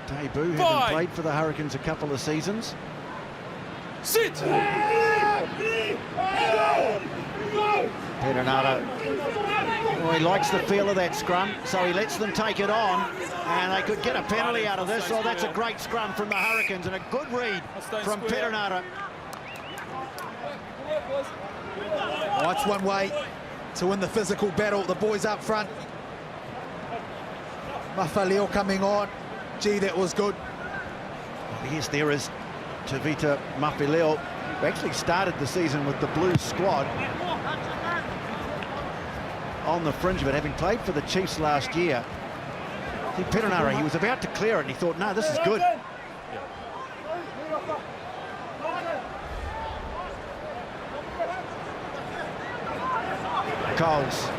debut, having played for the Hurricanes a couple of seasons.
Sit!
Perenara, well, he likes the feel of that scrum, so he lets them take it on, and they could get a penalty out of this. So that's a great scrum from the Hurricanes and a good read from Perenara.
Oh, that's one way to win the physical battle. The boys up front. Mafaleo coming on. Gee, that was good.
Yes, there is Tavita Mafileo, who actually started the season with the Blues squad on the fringe of it, having played for the Chiefs last year. See, Perenara, he was about to clear it and he thought, no, this is good. Coles,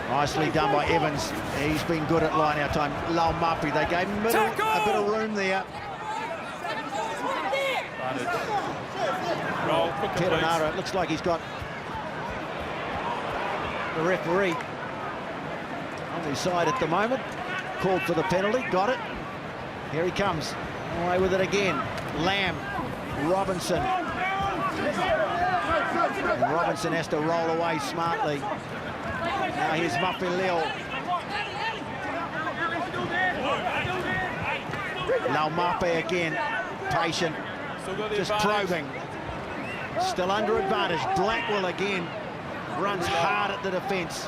nicely done by Evans. He's been good at line out time. Lau Mapi, they gave him a bit of room there. Perenara, it looks like he's got the referee on his side at the moment. Called for the penalty, got it. Here he comes, away with it again. Lamb, Robinson. And Robinson has to roll away smartly. Now here's Mafileo. Laumape again, patient, just probing. Still under advantage. Blackwell again runs hard at the defence.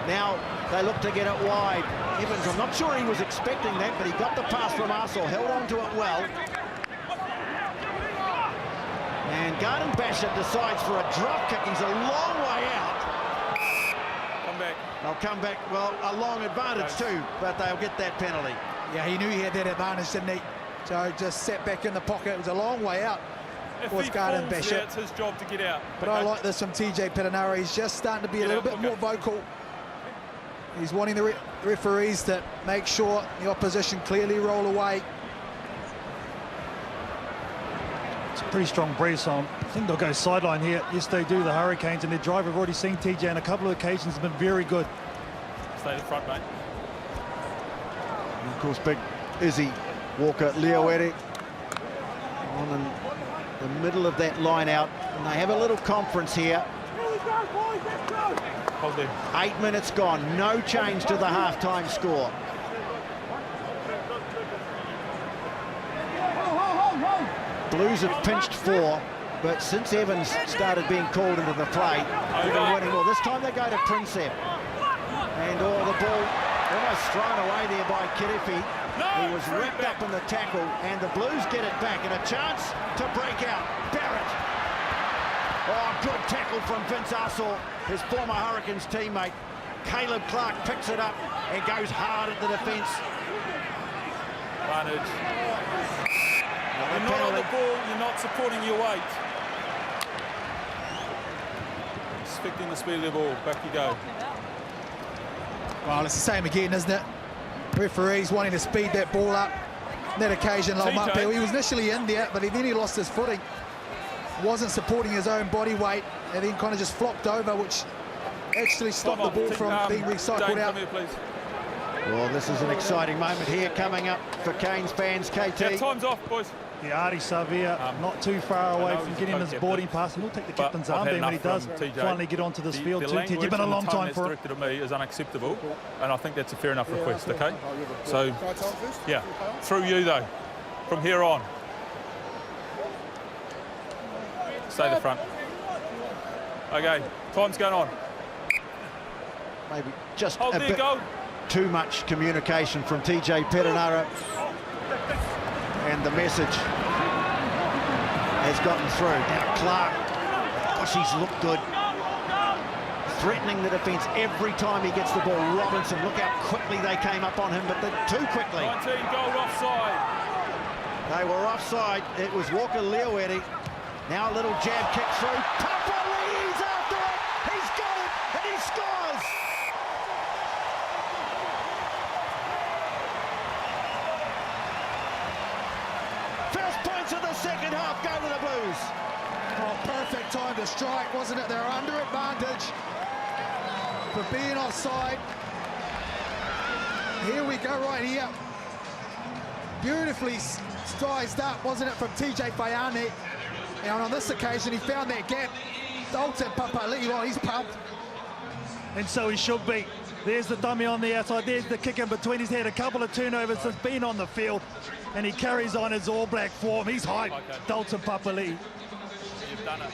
Now they look to get it wide. Evans, I'm not sure he was expecting that, but he got the pass from Arsenal, held on to it well. And Garden Basham decides for a drop kick. He's a long way out.
Come back.
They'll come back, well, a long advantage too, but they'll get that penalty.
Yeah, he knew he had that advantage, didn't he? So just sat back in the pocket. It was a long way out.
If he falls there, it's his job to get out.
But I like this from TJ Perenara. He's just starting to be a little bit more vocal. He's wanting the referees to make sure the opposition clearly roll away.
It's a pretty strong breeze on. I think they'll go sideline here. Yes, they do, the Hurricanes, and their drive. I've already seen TJ on a couple of occasions, has been very good.
Stay in front, mate.
And of course, big Izzy Walker-Leawere on in the middle of that line out, and they have a little conference here. 8 minutes gone, no change to the half-time score. Blues have pinched 4, but since Evans started being called into the play, they've been winning more. This time they go to Princep. And the ball almost thrown away there by Kirifi, who was wrapped up in the tackle, and the Blues get it back, and a chance to break out. Barrett. Oh, good tackle from Vince Arsaw, his former Hurricanes teammate. Caleb Clark picks it up and goes hard at the defence.
You're not on the ball, you're not supporting your weight. Expecting the speed of the ball, back you go.
Well, it's the same again, isn't it? Referees wanting to speed that ball up. On that occasion, Laumape, he was initially in there, but then he lost his footing. Wasn't supporting his own body weight, and then kind of just flopped over, which actually stopped the ball from being recycled out.
Come here, please.
Well, this is an exciting moment here coming up for Canes fans, KT.
Yeah, time's off, boys.
Yeah, Adi Savia not too far away from getting his boarding pass, and we'll take the captain's armband when he does finally get onto this field too. You've been a long time for it.
Directed at me is unacceptable, and I think that's a fair enough request, okay? So, yeah, through you though, from here on. Stay the front. Okay, time's going on.
Maybe just
Hold
a
there,
bit
go.
too much communication from TJ Perenara. And the message has gotten through. Now Clark, gosh, he's looked good. Threatening the defence every time he gets the ball. Robinson, look how quickly they came up on him, but too quickly.
19 goal offside.
They were offside. It was Walker-Leawere. Now a little jab kick through. Papali'i's after it. He's got it, and he scores. First points of the second half go to the Blues.
Oh, perfect time to strike, wasn't it? They're under advantage for being offside. Here we go, right here. Beautifully sized up, wasn't it, from TJ Faiane? And on this occasion, he found that gap. Dalton Papali'i, well, he's pumped.
And so he should be. There's the dummy on the outside. There's the kick in between. He's had a couple of turnovers since being on the field, and he carries on his All Black form. He's hyped.
Okay.
Dalton Papali'i.
You've done it.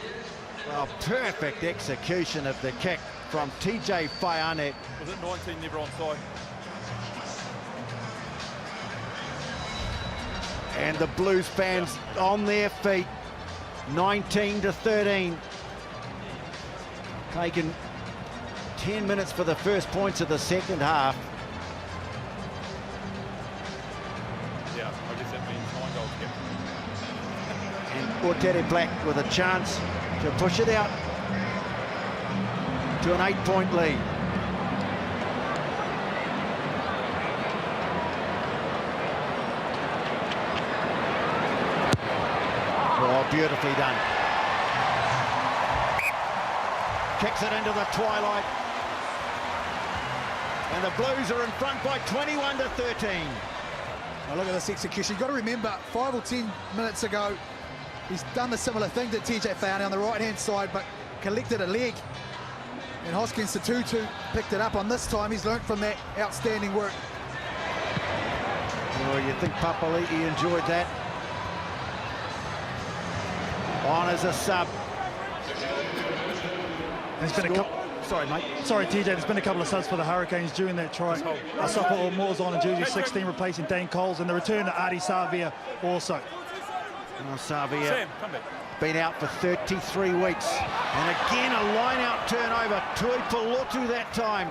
Well, perfect execution of the kick from TJ Faiane.
Was it 19 never onside?
And the Blues fans on their feet. 19-13. Taken 10 minutes for the first points of the second half.
Yeah, I guess that means 9 goals.
And Aotearoa Black with a chance to push it out to an 8-point lead. Oh, beautifully done. Kicks it into the twilight. And the Blues are in front by 21-13.
Now look at this execution. You've got to remember, 5 or 10 minutes ago, he's done the similar thing to TJ Faiane on the right-hand side, but collected a leg. And Hoskins Tutu picked it up on this time. He's learnt from that outstanding work.
Well, you think Papali'i enjoyed that? On as a sub.
There's been a couple.
Sorry, mate.
Sorry, TJ. There's been a couple of subs for the Hurricanes during that try. Asapa Moore's on in jersey 16, replacing Dane Coles, and the return to Adi Savia also.
Well, Savia
Sam, come back.
been out for 33 weeks. And again, a line-out turnover. Tui Polotu that time.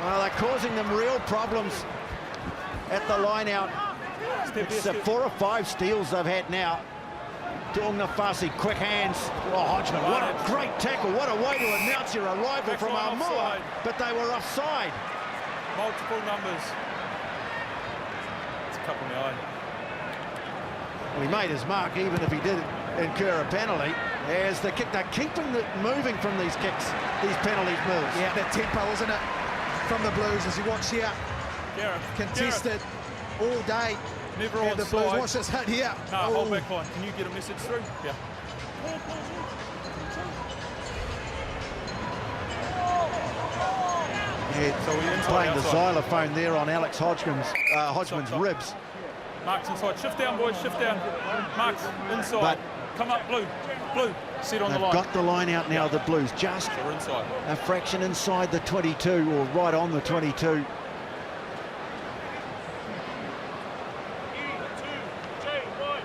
Well, they're causing them real problems at the line-out. It's 4 or 5 steals they've had now. Tuongafasi, quick hands. Oh, Hodgman, what a great tackle. What a way to announce your arrival from Aotearoa. But they were offside.
Multiple numbers. It's a couple in the eye.
Well, he made his mark, even if he did incur a penalty. There's the kick. They're keeping it moving from these kicks, these penalty moves.
Yeah, that tempo, isn't it, from the Blues, as you watch here. contested all day.
Never
And the Blues,
onside.
watch this hit here.
No,
Oh.
hold back line. Can you get a message through? Yeah.
Yeah,
So we're inside,
playing the
outside.
xylophone there on Alex Hodgman's
Stop.
ribs.
Mark's inside. Shift down, boys. Shift down. Mark's inside.
But
come up, Blue. Blue. Sit on the
They've
line.
got the line out now, the Blues, just
So we're inside.
a fraction inside the 22 or right on the 22.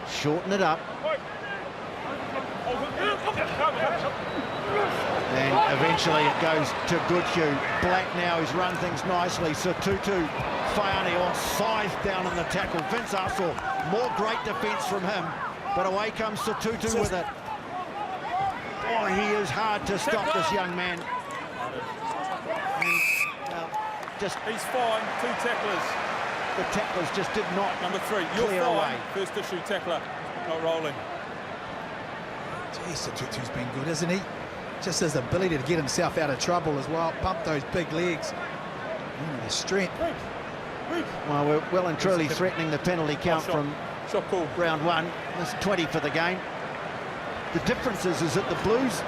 Shorten it up. And eventually it goes to Goodhue. Black now, he's run things nicely. Satutu, Faiane on scythe down in the tackle. Vince Ussell, more great defence from him. But away comes Satutu with it. Oh, he is hard to stop, this young man. And, just
He's fine. 2 tacklers.
the tacklers just did not
Number 3. You're
clear
fine.
away.
First issue tackler. Not rolling.
Jeez, Tutu's been good, isn't he? Just his ability to get himself out of trouble as well. Pump those big legs. The strength.
Well, we're well and truly threatening the penalty count from
Shot call.
round 1. That's 20 for the game. The difference is that the Blues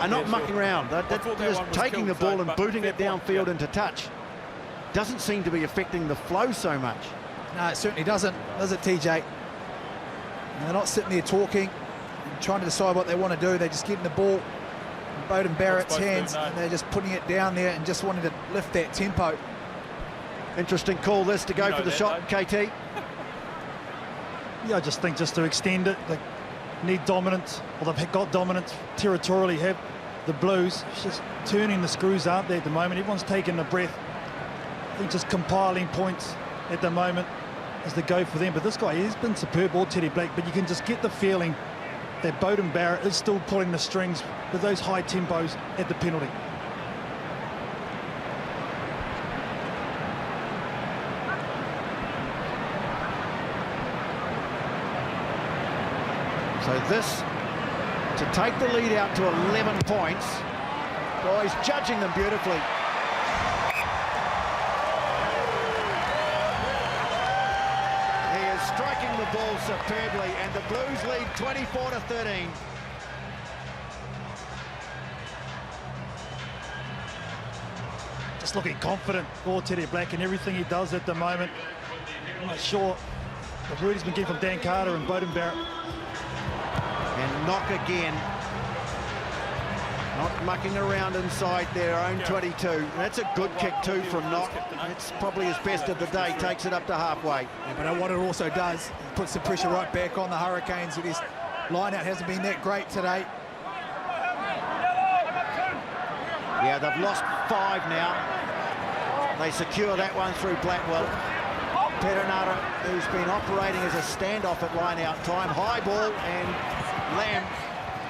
are not mucking around. They're
thought that
just
one was
taking the
killed,
ball
so,
and
but
booting
fair
it
point,
downfield
yeah.
into touch. Doesn't seem to be affecting the flow so much.
No, it certainly doesn't, does it, TJ? And they're not sitting there talking and trying to decide what they want to do. They're just getting the ball in Beauden Barrett's
supposed to do,
hands,
no.
and they're just putting it down there and just wanting to lift that tempo.
Interesting call this to go
You know
for the
that,
shot, KT.
Yeah, I just think just to extend it, they need dominance, or they've got dominance territorially, have the Blues. It's just turning the screws, aren't they, at the moment? Everyone's taking a breath. I think just compiling points at the moment as they go for them. But this guy, he's been superb, all Teddy Black, but you can just get the feeling that Beauden Barrett is still pulling the strings with those high tempos at the penalty.
So this, to take the lead out to 11 points. Oh, he's judging them beautifully. He is striking the ball superbly, and the Blues lead 24-13.
Just looking confident, all Teddy Black, and everything he does at the moment. I'm not sure the word he's been getting from Dan Carter and Beauden Barrett.
And Knock again. Not mucking around inside their own 22. That's a good kick too from Knock. It's probably his best of the day. Takes it up to halfway.
Yeah, but what it also does, it puts the pressure right back on the Hurricanes. With his line-out hasn't been that great today.
Yeah, they've lost 5 now. They secure that one through Blackwell. Perenara, who's been operating as a standoff at line-out time. High ball, and Lamb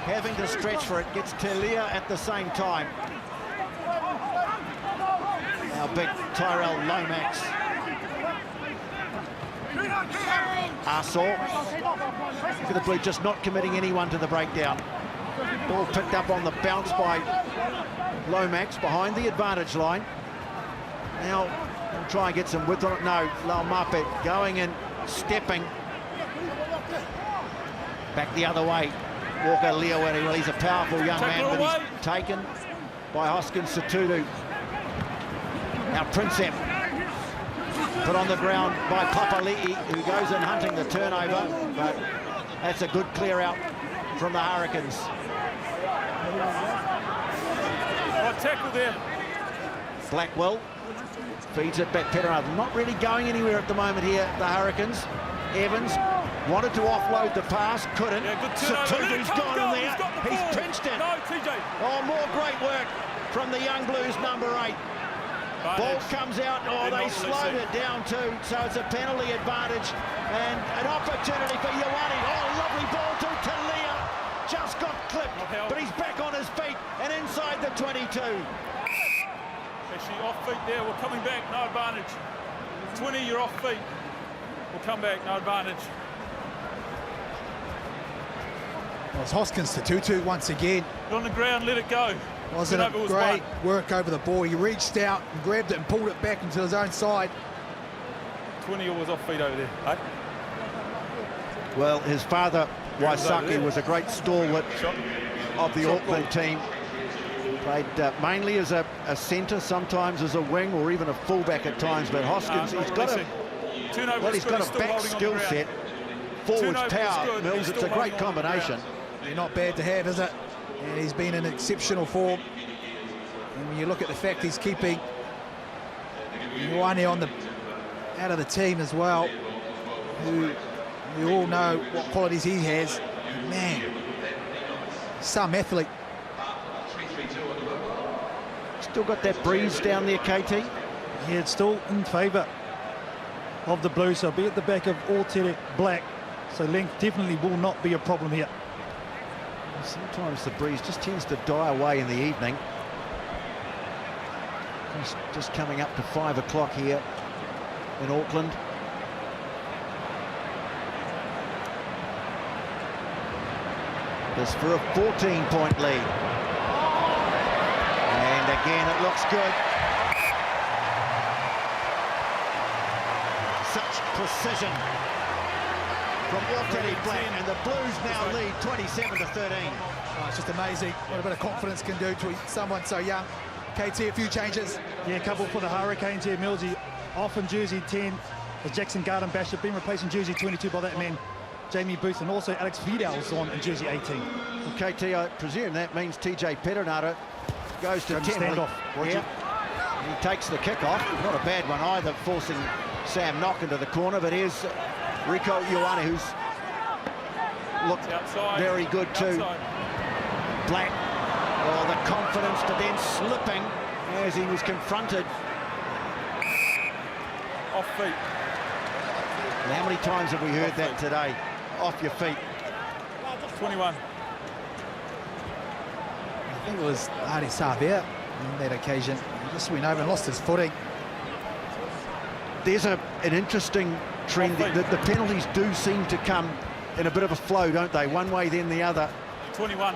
having to stretch for it. Gets Telia at the same time. Now big Tyrell Lomax. Arsaw. Look at the Blue just not committing anyone to the breakdown. Ball picked up on the bounce by Lomax behind the advantage line. Now we'll try and get some width on it. No, Laumape going in, stepping. Back the other way. Walker Leoweri, well, he's a powerful young man, but he's taken by Hoskins Satutu. Now Princep put on the ground by Papali'i, who goes in hunting the turnover, but that's a good clear out from the Hurricanes.
Right tackle there.
Blackwell feeds it back. Perenara not really going anywhere at the moment here, the Hurricanes. Evans wanted to offload the pass, couldn't.
Yeah, good turnover.
Satutu's gone in there. He's pinched it.
No, TJ.
Oh, more great work from the young Blues, number 8. Ball comes out. Oh, they slowed it down too. So it's a penalty advantage and an opportunity for Ioane. Oh, lovely ball to Talia. Just got clipped, but he's back on his feet and inside the 22.
Actually off feet there. We're coming back. No advantage. 20, you're off feet. We'll come back. No advantage.
Well, it's Hoskins to Tutu once again.
Get on the ground. Let it go.
Wasn't it
Turnover was
great
one.
work over the ball? He reached out and grabbed it and pulled it back into his own side.
20 was off feet over there, eh?
Well, his father, Waisaki, was a great stalwart of the Auckland team. Played mainly as a centre, sometimes as a wing, or even a fullback at times. But Hoskins, he's got a back skill set, forwards power. Mills, it's a great combination.
Not bad to have, is it? And he's been in exceptional form. And when you look at the fact he's keeping Ioane on out of the team as well, who we all know what qualities he has. Man, some athlete.
Still got that breeze down there, KT?
Yeah, it's still in favour of the Blues. So be at the back of Aotearoa Black. So length definitely will not be a problem here.
Sometimes the breeze just tends to die away in the evening. It's just coming up to 5 o'clock here in Auckland. This for a 14-point lead. And again, it looks good. Such precision from Aotearoa Black, and the Blues now lead 27-13.
Oh, it's just amazing what a bit of confidence can do to someone so young. KT, a few changes.
Yeah, a couple for the Hurricanes here. Millsy off in jersey 10 as Jackson Garden-Bachop, been replaced in jersey 22 by that man Jamie Booth, and also Alex Vidal's on in jersey 18.
Well, KT, I presume that means TJ Perenara goes to 10.
Standoff.
Yeah. He takes the kick off. Not a bad one either, forcing Sam Knock into the corner, but here's Rieko Ioane, who's looked very good too. Black, oh, the confidence, but then slipping as he was confronted.
Off feet.
And how many times have we heard that today? Off your feet.
21.
I think it was Ari Savia on that occasion. He just went over and lost his footing.
There's an interesting trend. The penalties do seem to come in a bit of a flow, don't they? One way, then the other.
21.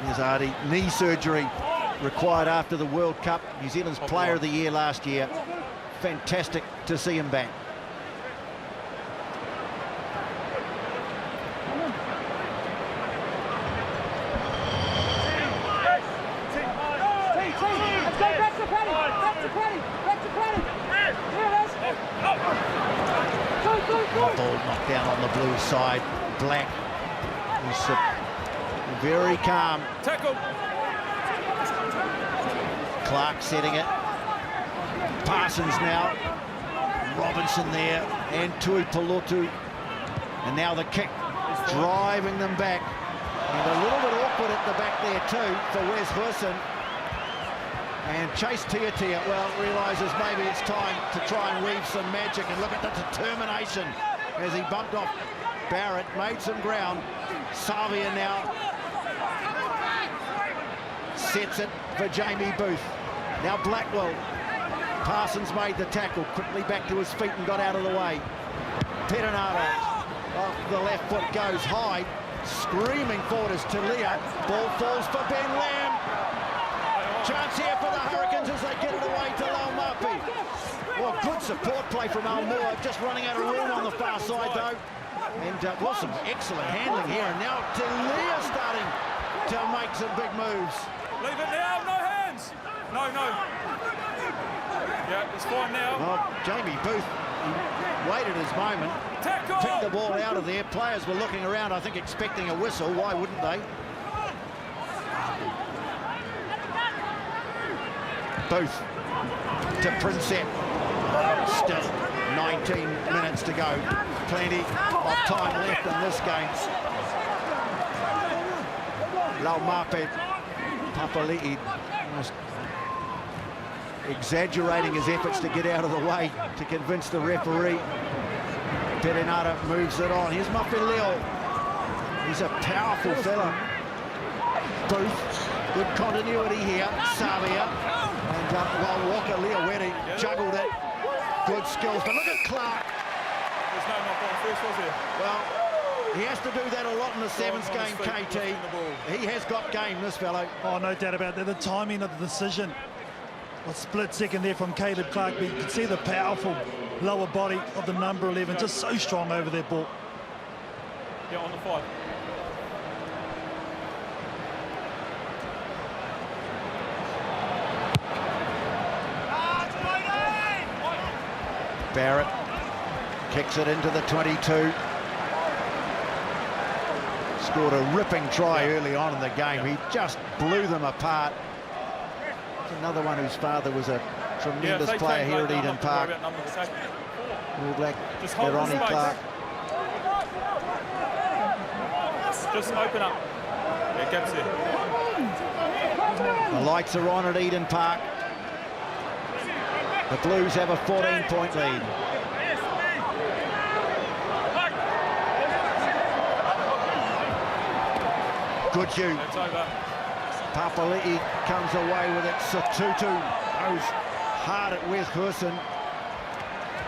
Here's Artie. Knee surgery required after the World Cup. New Zealand's Player of the Year last year. Fantastic to see him back. Ball knocked down on the blue side. Black is very calm.
Tackle.
Clark setting it. Parsons now. Robinson there. And Tui Polotu. And now the kick, driving them back. And a little bit awkward at the back there too for Wes Hurston. And Chase Tiatia, well, realises maybe it's time to try and weave some magic, and look at the determination as he bumped off Barrett, made some ground. Savia now sets it for Jamie Booth. Now Blackwell. Parsons made the tackle, quickly back to his feet and got out of the way. Perenara off the left foot, goes high, screaming forward as Talia. Ball falls for Ben Lamb. Chance here for the Hurricanes as they get it away to Laumapi. Well, good support play from Almua, just running out of room on the far side though. And well, some excellent handling here. And now Talia starting to make some big moves.
Leave it now, no hands. No. Yeah, it's fine now.
Well, Jamie Booth waited his moment.
Tackle.
Picked the ball out of there. Players were looking around, I think, expecting a whistle. Why wouldn't they? Booth to Prinsep. Still 19 minutes to go. Plenty of time left in this game. Laumape Papali'i almost exaggerating his efforts to get out of the way to convince the referee. Perenara moves it on. Here's Mapeleo. He's a powerful fella. Booth, good continuity here. Savia. And while Walker Leoweri juggled it, good skills. But look at Clark.
There's no knock on first, was there?
Well, he has to do that a lot in the sevens game, KT. He has got game, this fellow.
Oh, no doubt about that. The timing of the decision A split second there from Caleb Clark, but you can see the powerful lower body of the number 11, just so strong over their ball.
Yeah, on the 5.
Barrett kicks it into the 22. Scored a ripping try early on in the game. He just blew them apart. It's another one whose father was a tremendous player here at Eden Park. All Black Ronnie Clark.
Just open up. Yeah, gaps there.
The lights are on at Eden Park. The Blues have a 14-point lead. Good shoot.
It's over.
Papali'i comes away with it. Satutu goes hard at Wes Hurson.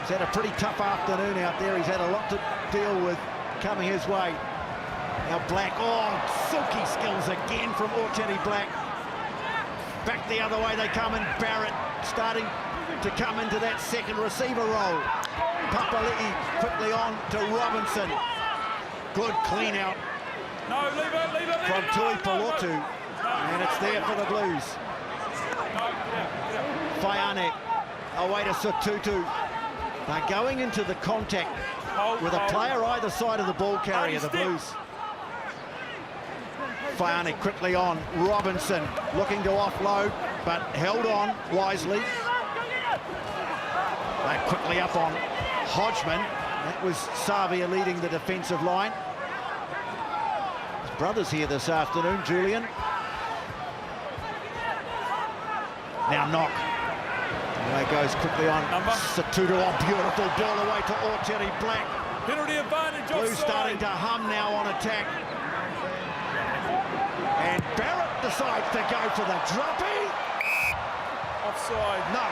He's had a pretty tough afternoon out there. He's had a lot to deal with coming his way. Now Black, silky skills again from Aotearoa Black. Back the other way they come, and Barrett starting to come into that second receiver role. Papali'i quickly on to Robinson. Good clean out from Tui Palotu, and it's there for the Blues. Faiane away to Satutu. They're going into the contact with a player either side of the ball carrier, the Blues. Faiane quickly on. Robinson looking to offload, but held on wisely. They're quickly up on Hodgman. That was Savia leading the defensive line. His brother's here this afternoon, Julian. Now Knock. Away goes quickly on. Satutu, beautiful ball away to Aotearoa Black.
Penalty advantage.
Blues starting to hum now on attack. And Barrett decides to go for the droppy.
Offside.
No.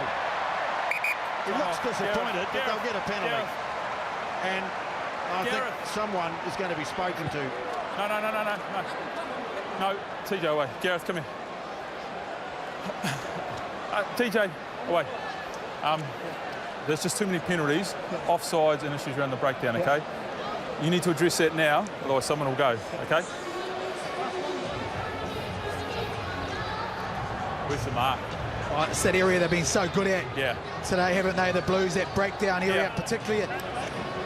He looks disappointed, but they'll get a penalty. And I think someone is going to be spoken to.
No, TJ away. Gareth, come here. TJ, away. There's just too many penalties, offsides and issues around the breakdown, okay? You need to address that now, otherwise someone will go, okay? Where's the mark?
Oh, it's that area they've been so good at today, haven't they? The Blues, that breakdown area, particularly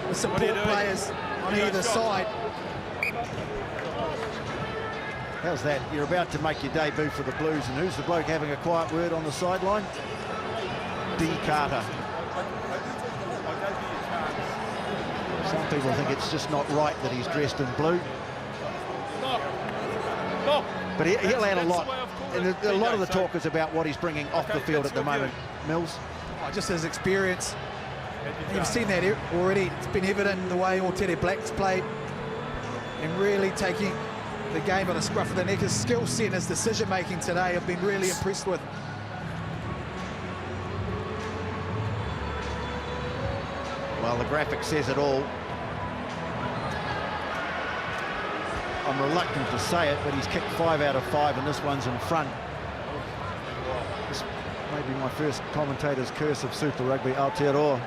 with support players on either side.
How's that? You're about to make your debut for the Blues, and who's the bloke having a quiet word on the sideline? D. Carter. Some people think it's just not right that he's dressed in blue. But he'll add a lot. And a lot of the talk is about what he's bringing off the field at the moment, Mills.
Just his experience. And you've seen that already. It's been evident in the way Aotearoa Black's played and really taking the game by the scruff of the neck. His skill set and his decision-making today I've been really impressed with.
Well, the graphic says it all. I'm reluctant to say it, but he's kicked 5 out of 5, and this one's in front. This may be my first commentator's curse of Super Rugby Aotearoa.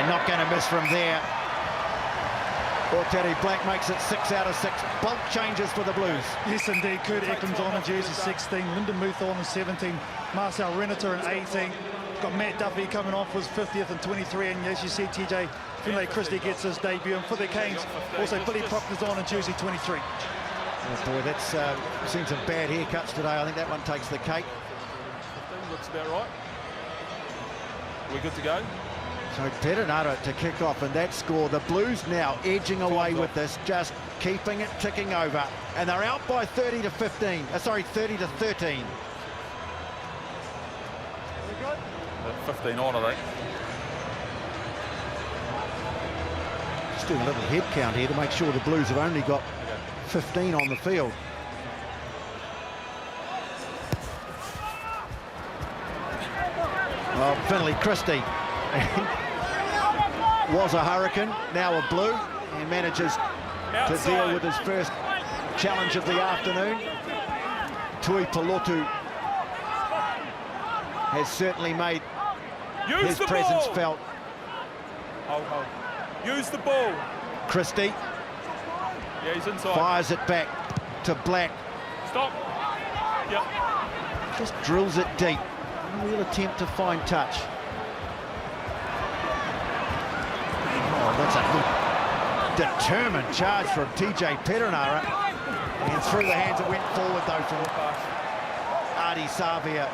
Not going to miss from there. Aotearoa Black makes it 6 out of 6. Bulk changes for the Blues.
Yes, indeed. Kurt Eklund's on in jersey 16. Lyndon Muth on in 17. Marcel Renata in 18. Got Matt Duffy coming off was 50th and 23. And as you see, TJ Finlay Christie gets his debut. And for the Canes, also Billy Proctor's on in jersey 23.
Oh boy, that's seen some bad haircuts today. I think that one takes the cake.
Looks about right. We're good to go.
So Perenara to kick off, and that score, the Blues now edging away with this, just keeping it ticking over, and they're out by 30 to 15. 30 to 13.
15 on, I think.
Just doing a little head count here to make sure the Blues have only got 15 on the field. Well, Finlay Christie. was a Hurricane, now a Blue, and manages to deal with his first challenge of the afternoon. Tui Pelotu has certainly made his presence felt.
Use the ball.
Christie.
Yeah, he's inside.
Fires it back to Black.
Stop. Yep.
Just drills it deep. A real attempt to find touch. Oh, that's a good, determined charge from TJ Perenara. And through the hands it went forward though from Adi Savia.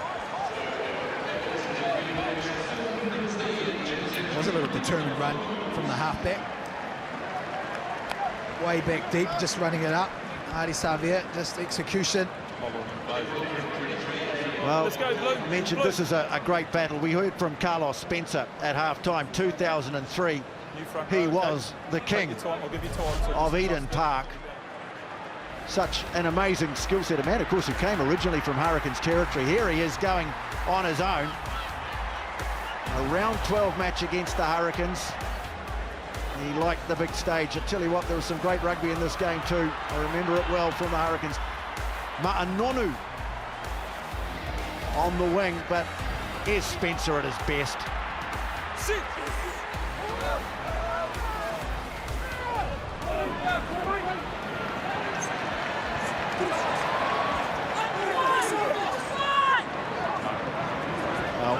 Was a little determined run from the halfback. Way back deep, just running it up. Adi Savia, just execution.
Well, mentioned this is a great battle. We heard from Carlos Spencer at halftime, 2003. He was the king of Eden Park. Such an amazing skill set. A man, of course, who came originally from Hurricanes territory. Here he is going on his own. A round 12 match against the Hurricanes. He liked the big stage. I tell you what, there was some great rugby in this game too. I remember it well from the Hurricanes. Ma'anonu on the wing, but is Spencer at his best. Well,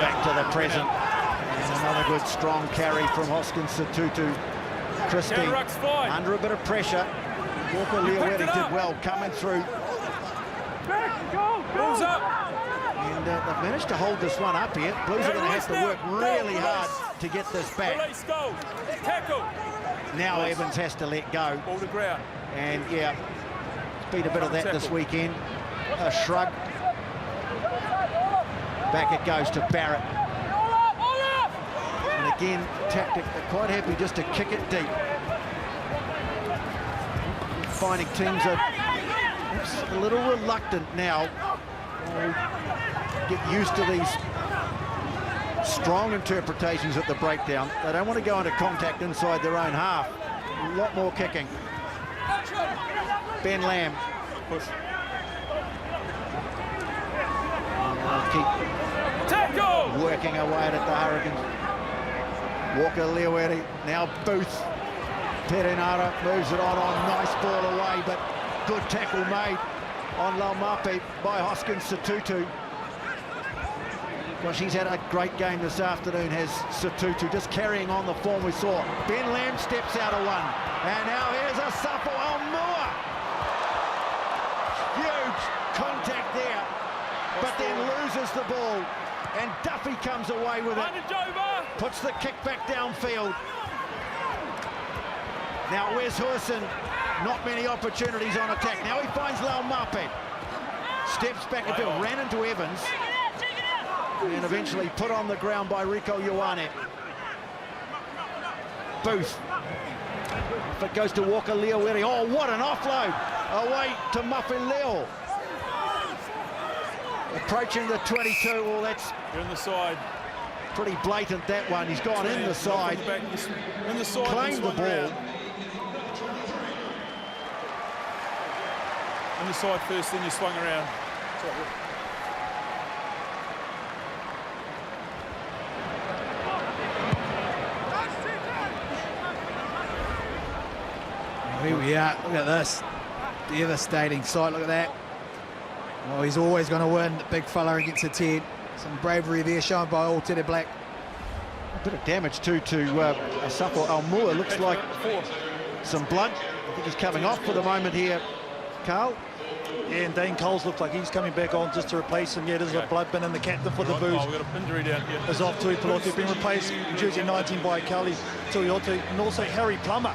back to the present. And another good strong carry from Hoskins Satutu. Christie under a bit of pressure. Walker Leawetty did well coming through.
Balls up.
And they've managed to hold this one up here. Blues are going to have to work really hard to get this back.
Tackle.
Now Evans has to let go.
Ball to ground.
And yeah, it's been a bit of that this weekend. A shrug. Back it goes to Barrett. And again, tactic, they're quite happy just to kick it deep. Finding teams are a little reluctant now. Get used to these strong interpretations at the breakdown. They don't want to go into contact inside their own half. A lot more kicking. Ben Lamb.
Push.
Keep working away at the Hurricanes. Walker Leawetty, now Booth. Perenara moves it on, nice ball away, but good tackle made on Laumape by Hoskins Satutu. Well, she's had a great game this afternoon, has Satutu, just carrying on the form we saw. Ben Lamb steps out of one, and now here's a Sapo Almua. Huge contact there, but then loses the ball, and Duffy comes away with it. Puts the kick back downfield. Now where's Hurson? Not many opportunities on attack. Now he finds Laumape. Steps back a bit, ran into Evans. And eventually put on the ground by Rico Ioane. Booth. If it goes to Walker Leawetty. Oh, what an offload. Away to Muffin Leo. Approaching the 22. Well, that's...
You're in the side.
Pretty blatant, that one. He's gone in the side.
In the side.
Claimed the ball.
On the side first, then you swung around.
Here we are, look at this. Devastating sight, look at that. Well, he's always going to win, the big fella against a 10. Some bravery there shown by Aotearoa Black.
A bit of damage too to Asafo Almua. Looks like some blood. I think he's coming off for the moment here, Carl.
Yeah, and Dane Coles looks like he's coming back on just to replace him. Yeah, there's a blood bin, and the captain for the Blues
we've got an injury down here.
is off. Tui Pelotu being replaced in jersey 19 by Kali Tuiotu, and also Harry Plummer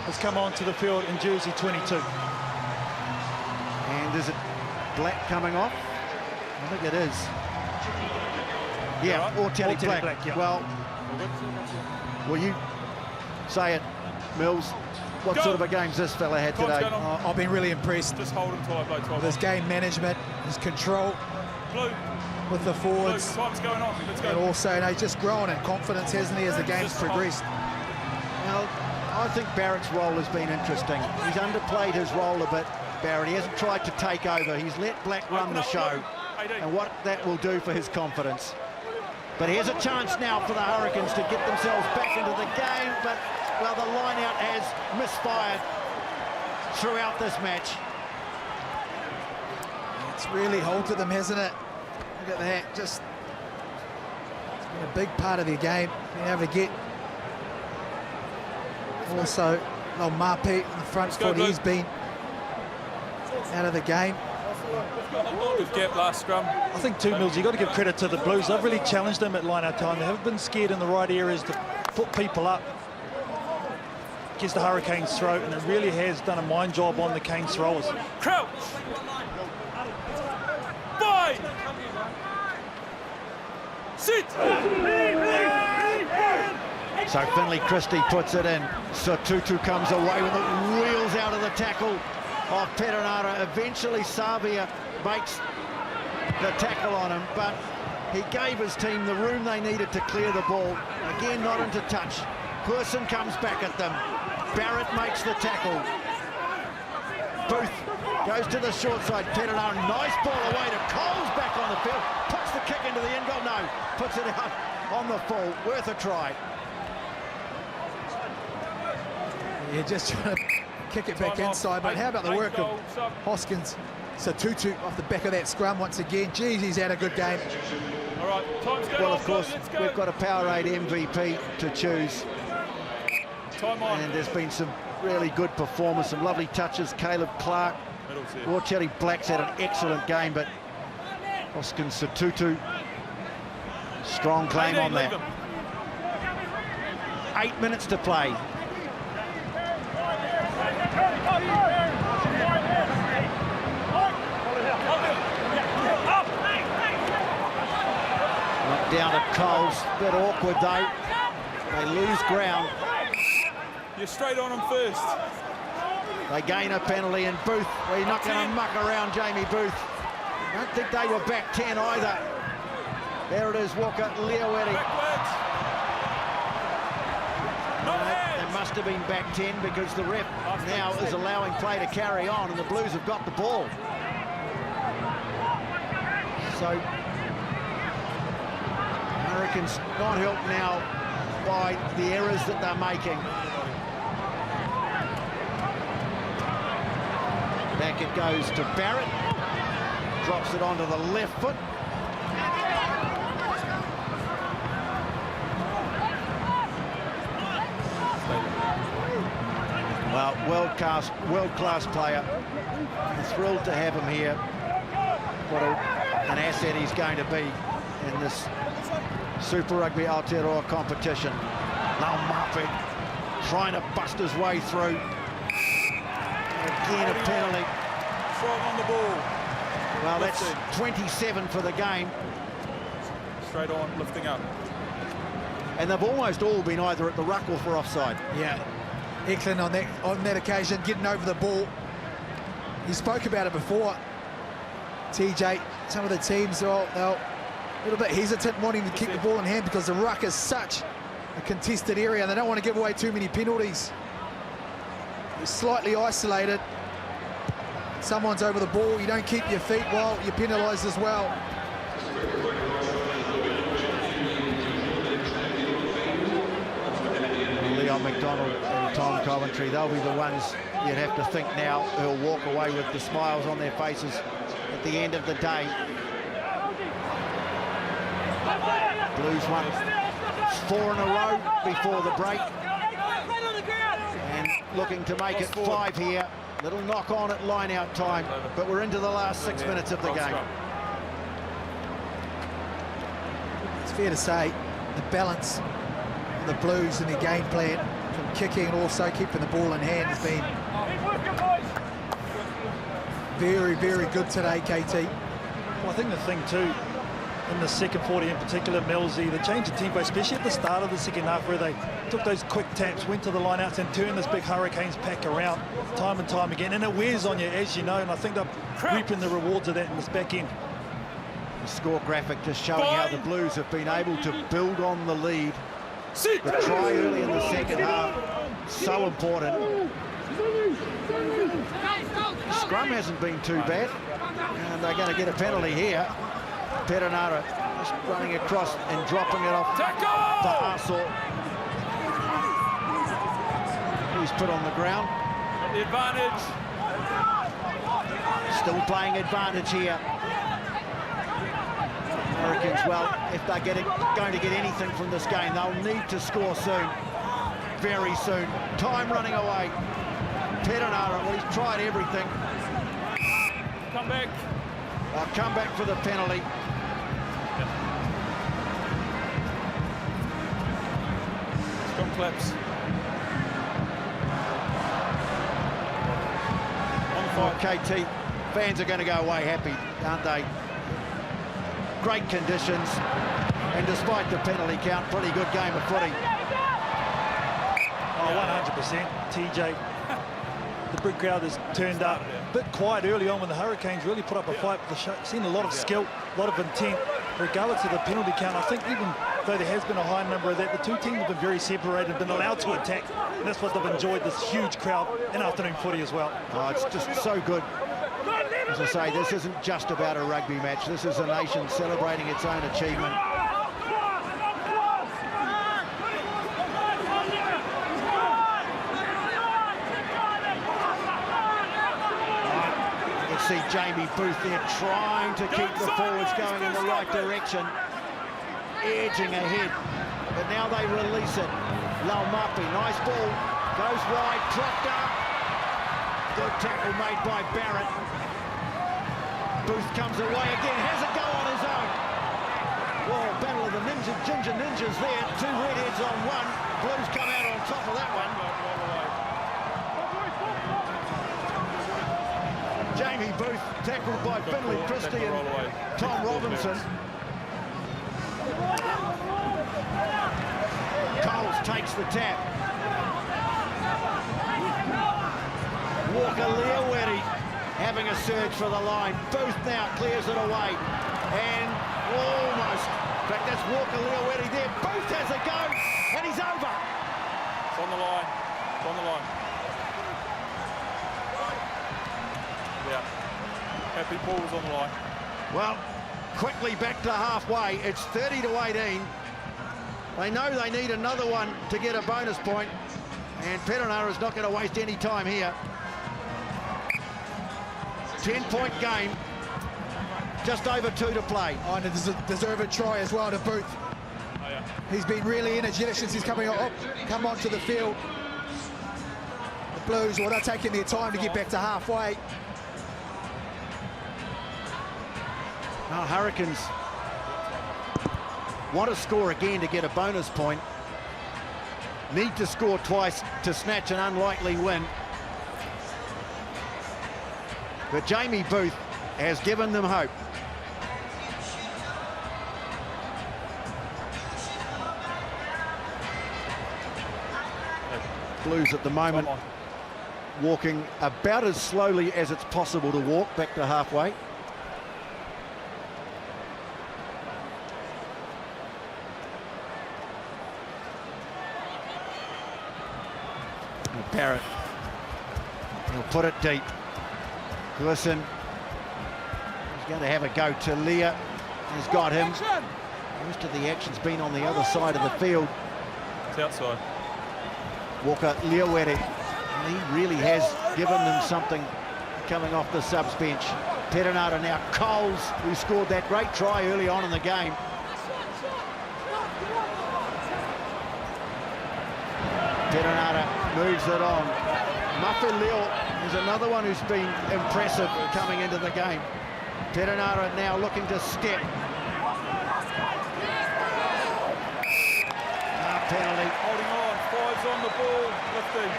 has come onto the field in jersey 22.
And is it Black coming off? I think it is. Yeah, Aotearoa Black.
Yeah.
Well, will you say it, Mills? What sort of a game's this fella had today?
I've been really impressed.
Just hold him till I blow 12.
With his game management, his control
Blue.
with the forwards.
Blue, time's going on. Let's go.
And also, he's just grown in confidence, hasn't he, as the game's progressed.
Well, I think Barrett's role has been interesting. He's underplayed his role a bit, Barrett. He hasn't tried to take over. He's let Black run the show, and what that will do for his confidence. But here's a chance now for the Hurricanes to get themselves back into the game, but, well, the line-out has misfired throughout this match.
It's really halted them, hasn't it? Look at that, just it's been a big part of their game, being able to get also Mapi in the front foot. He's been out of the game.
Good gap last scrum.
I think too, Mills, you've got to give credit to the Blues. They've really challenged them at line-out time. They haven't been scared in the right areas to put people up against the Hurricanes' throat, and it really has done a mind job on the Canes throwers.
Crouch! Bind! Sit!
So Finley Christie puts it in. So Tutu comes away with it, wheels out of the tackle of Perenara. Eventually Savia makes the tackle on him, but he gave his team the room they needed to clear the ball. Again, not into touch. Person comes back at them. Barrett makes the tackle. Booth goes to the short side. Perenara, nice ball away to Coles, back on the field. Puts the kick into the end goal. No, puts it out on the full. Worth a try.
Yeah, just trying to kick it back inside, but how about the work of Hoskins? So Tutu off the back of that scrum once again. Geez, he's had a good game.
All right, time's going.
Well, of course, we've got a Powerade MVP to choose.
Time on.
And there's been some really good performance, some lovely touches. Caleb Clark, Warcherry Black's had an excellent game, but Hoskins Tutu, strong claim on that. 8 minutes to play. Knocked down to Coles, bit awkward though. They lose ground.
You're straight on them first.
They gain a penalty, and Booth, well, you're not going to muck around Jamie Booth. I don't think they were back 10 either. There it is, Walker Leowetty. They must have been back 10 because the ref now is allowing play to carry on, and the Blues have got the ball. So Hurricanes not helped now by the errors that they're making. Back it goes to Barrett. Drops it onto the left foot. Well, world-class player. I'm thrilled to have him here. What an asset he's going to be in this Super Rugby Aotearoa competition. Now Mapi trying to bust his way through. Again, a penalty.
Strong on the ball.
Well, that's 27 for the game.
Straight on, lifting up.
And they've almost all been either at the ruck or for offside.
Yeah, Eklund on that occasion, getting over the ball. You spoke about it before, TJ. Some of the teams are a little bit hesitant wanting to keep the ball in hand because the ruck is such a contested area and they don't want to give away too many penalties. You're slightly isolated. Someone's over the ball, you don't keep your feet while you're penalised as well.
Leon McDonald and Tom Coventry, they'll be the ones you'd have to think now who'll walk away with the smiles on their faces at the end of the day. Blues won 4 in a row before the break. And looking to make it 5 here. Little knock on at line-out time, but we're into the last 6 minutes of the game.
It's fair to say the balance of the Blues in their game plan from kicking and also keeping the ball in hand has been very, very good today, KT.
Well, I think the thing too, in the second 40 in particular, Millsy, the change of tempo, especially at the start of the second half where they took those quick taps, went to the line-outs and turned this big Hurricanes pack around time and time again. And it wears on you, as you know, and I think they're reaping the rewards of that in this back end.
The score graphic just showing how the Blues have been able to build on the lead The try early in the second half, so important. Scrum hasn't been too bad, and they're going to get a penalty here. Perenara just running across and dropping it off to Arsaw. He's put on the ground.
The advantage.
Still playing advantage here. Hurricanes, well, if they're going to get anything from this game, they'll need to score soon. Very soon. Time running away. Perenara, well, he's tried everything.
Come back.
They'll come back for the penalty.
Scrum claps.
Oh, KT, fans are going to go away happy, aren't they? Great conditions, and despite the penalty count, pretty good game of footy.
Oh, 100%. TJ, the big crowd has turned up. A bit quiet early on when the Hurricanes really put up a fight for the show. Seen a lot of skill, a lot of intent, regardless of the penalty count. I think even though there has been a high number of that, the two teams have been very separated, been allowed to attack, and that's what they've enjoyed, this huge crowd in afternoon footy as well.
Oh, it's just so good. As I say, this isn't just about a rugby match. This is a nation celebrating its own achievement. You can see Jamie Booth there trying to keep the forwards going in the right direction, edging ahead. But now they release it. Laumapi, nice ball, goes wide, dropped up. Good tackle made by Barrett. Booth comes away again, has a go on his own. Whoa, battle of the ginger ninjas there. Two redheads on one. Blues come out on top of that one. Jamie Booth tackled by Finley Christie and Tom Robinson. Coles takes the tap. Walker Leawetty having a surge for the line. Booth now clears it away. And almost, in fact, that's Walker Leawetty there. Booth has a go, and he's over.
It's on the line. It's on the line. Yeah. Happy Paul's on the line.
Well, quickly back to halfway. It's 30-18. They know they need another one to get a bonus point, and Perenara is not going to waste any time here. 10-point game, just over 2 to play.
Oh, and there's a deserved try as well to Booth.
Oh, yeah.
He's been really energetic since he's come onto the field. The Blues, well, they're taking their time to get back to halfway.
Now Hurricanes want to score again to get a bonus point. Need to score twice to snatch an unlikely win. But Jamie Booth has given them hope. Blues at the moment walking about as slowly as it's possible to walk back to halfway. Barrett, he'll put it deep. Glisson, he's going to have a go to Leah. He's got him. Most of the action's been on the other side of the field.
It's outside.
Walker Leawetty, he really has given them something coming off the subs bench. Perenara now. Coles, who scored that great try early on in the game. Perenara moves it on. Mafi Leo is another one who's been impressive coming into the game. Perenara now looking to step. Penalty.
Holding on. Five's on the ball. Lifting.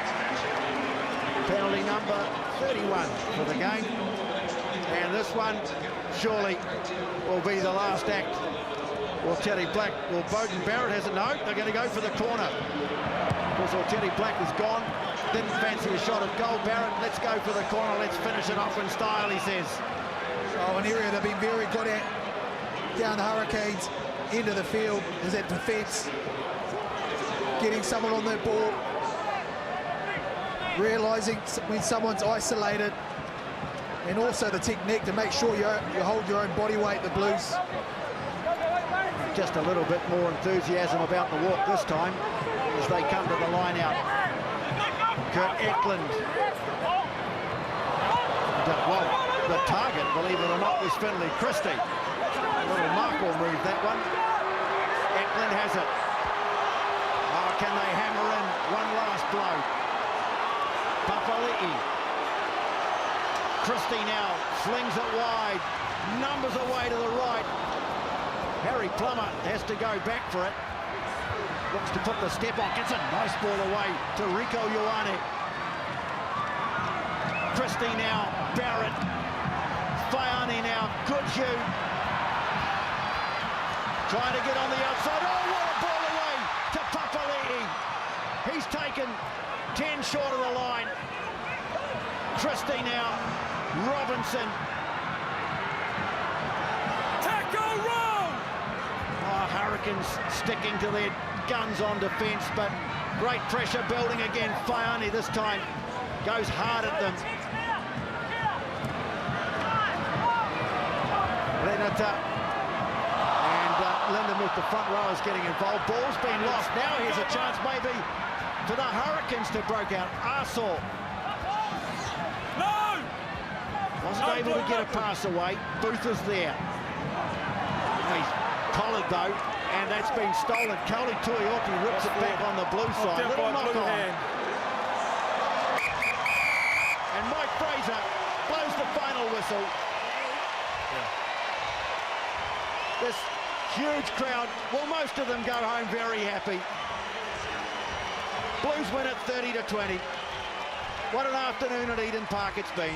Penalty number 31 for the game. And this one surely will be the last act. Well, Teddy Black, well, Bowden Barrett has a no. They're going to go for the corner. Of course, Teddy Black is gone. Didn't fancy a shot at goal. Barrett, let's go for the corner. Let's finish it off in style, he says.
Oh, an area they've been very good at down the Hurricanes, into the field, is that defence. getting someone on their ball, realising when someone's isolated, and also the technique to make sure you hold your own body weight, the Blues.
Just a little bit more enthusiasm about the walk this time as they come to the line out. Kurt Eklund. Well, the target, believe it or not, was Finlay Christie. A little Markle move, that one. Eklund has it. Oh, can they hammer in one last blow? Papali'i. Christie now flings it wide. Numbers away to the right. Harry Plummer has to go back for it. Looks to put the step on. Gets a nice ball away to Rico Ioane. Christie now. Barrett. Faiani now. Good shoot. Trying to get on the outside. Oh, what a ball away to Papali'i. He's taken 10 short of the line. Christie now. Robinson.
Tackle roll!
Oh, Hurricanes sticking to their guns on defence, but great pressure building again. Faiani this time goes hard at them. Renata and Linden with the front rowers getting involved. Ball's been lost. Now here's a chance maybe for the Hurricanes to break out. Arsaw wasn't able to get a pass away. Booth is there. He's collared though, and that's been stolen. Kauli Tuioti rips it back on the blue side. Little knock on. And Mike Fraser blows the final whistle. This huge crowd, well, most of them go home very happy. Blues win it 30-20. What an afternoon at Eden Park it's been.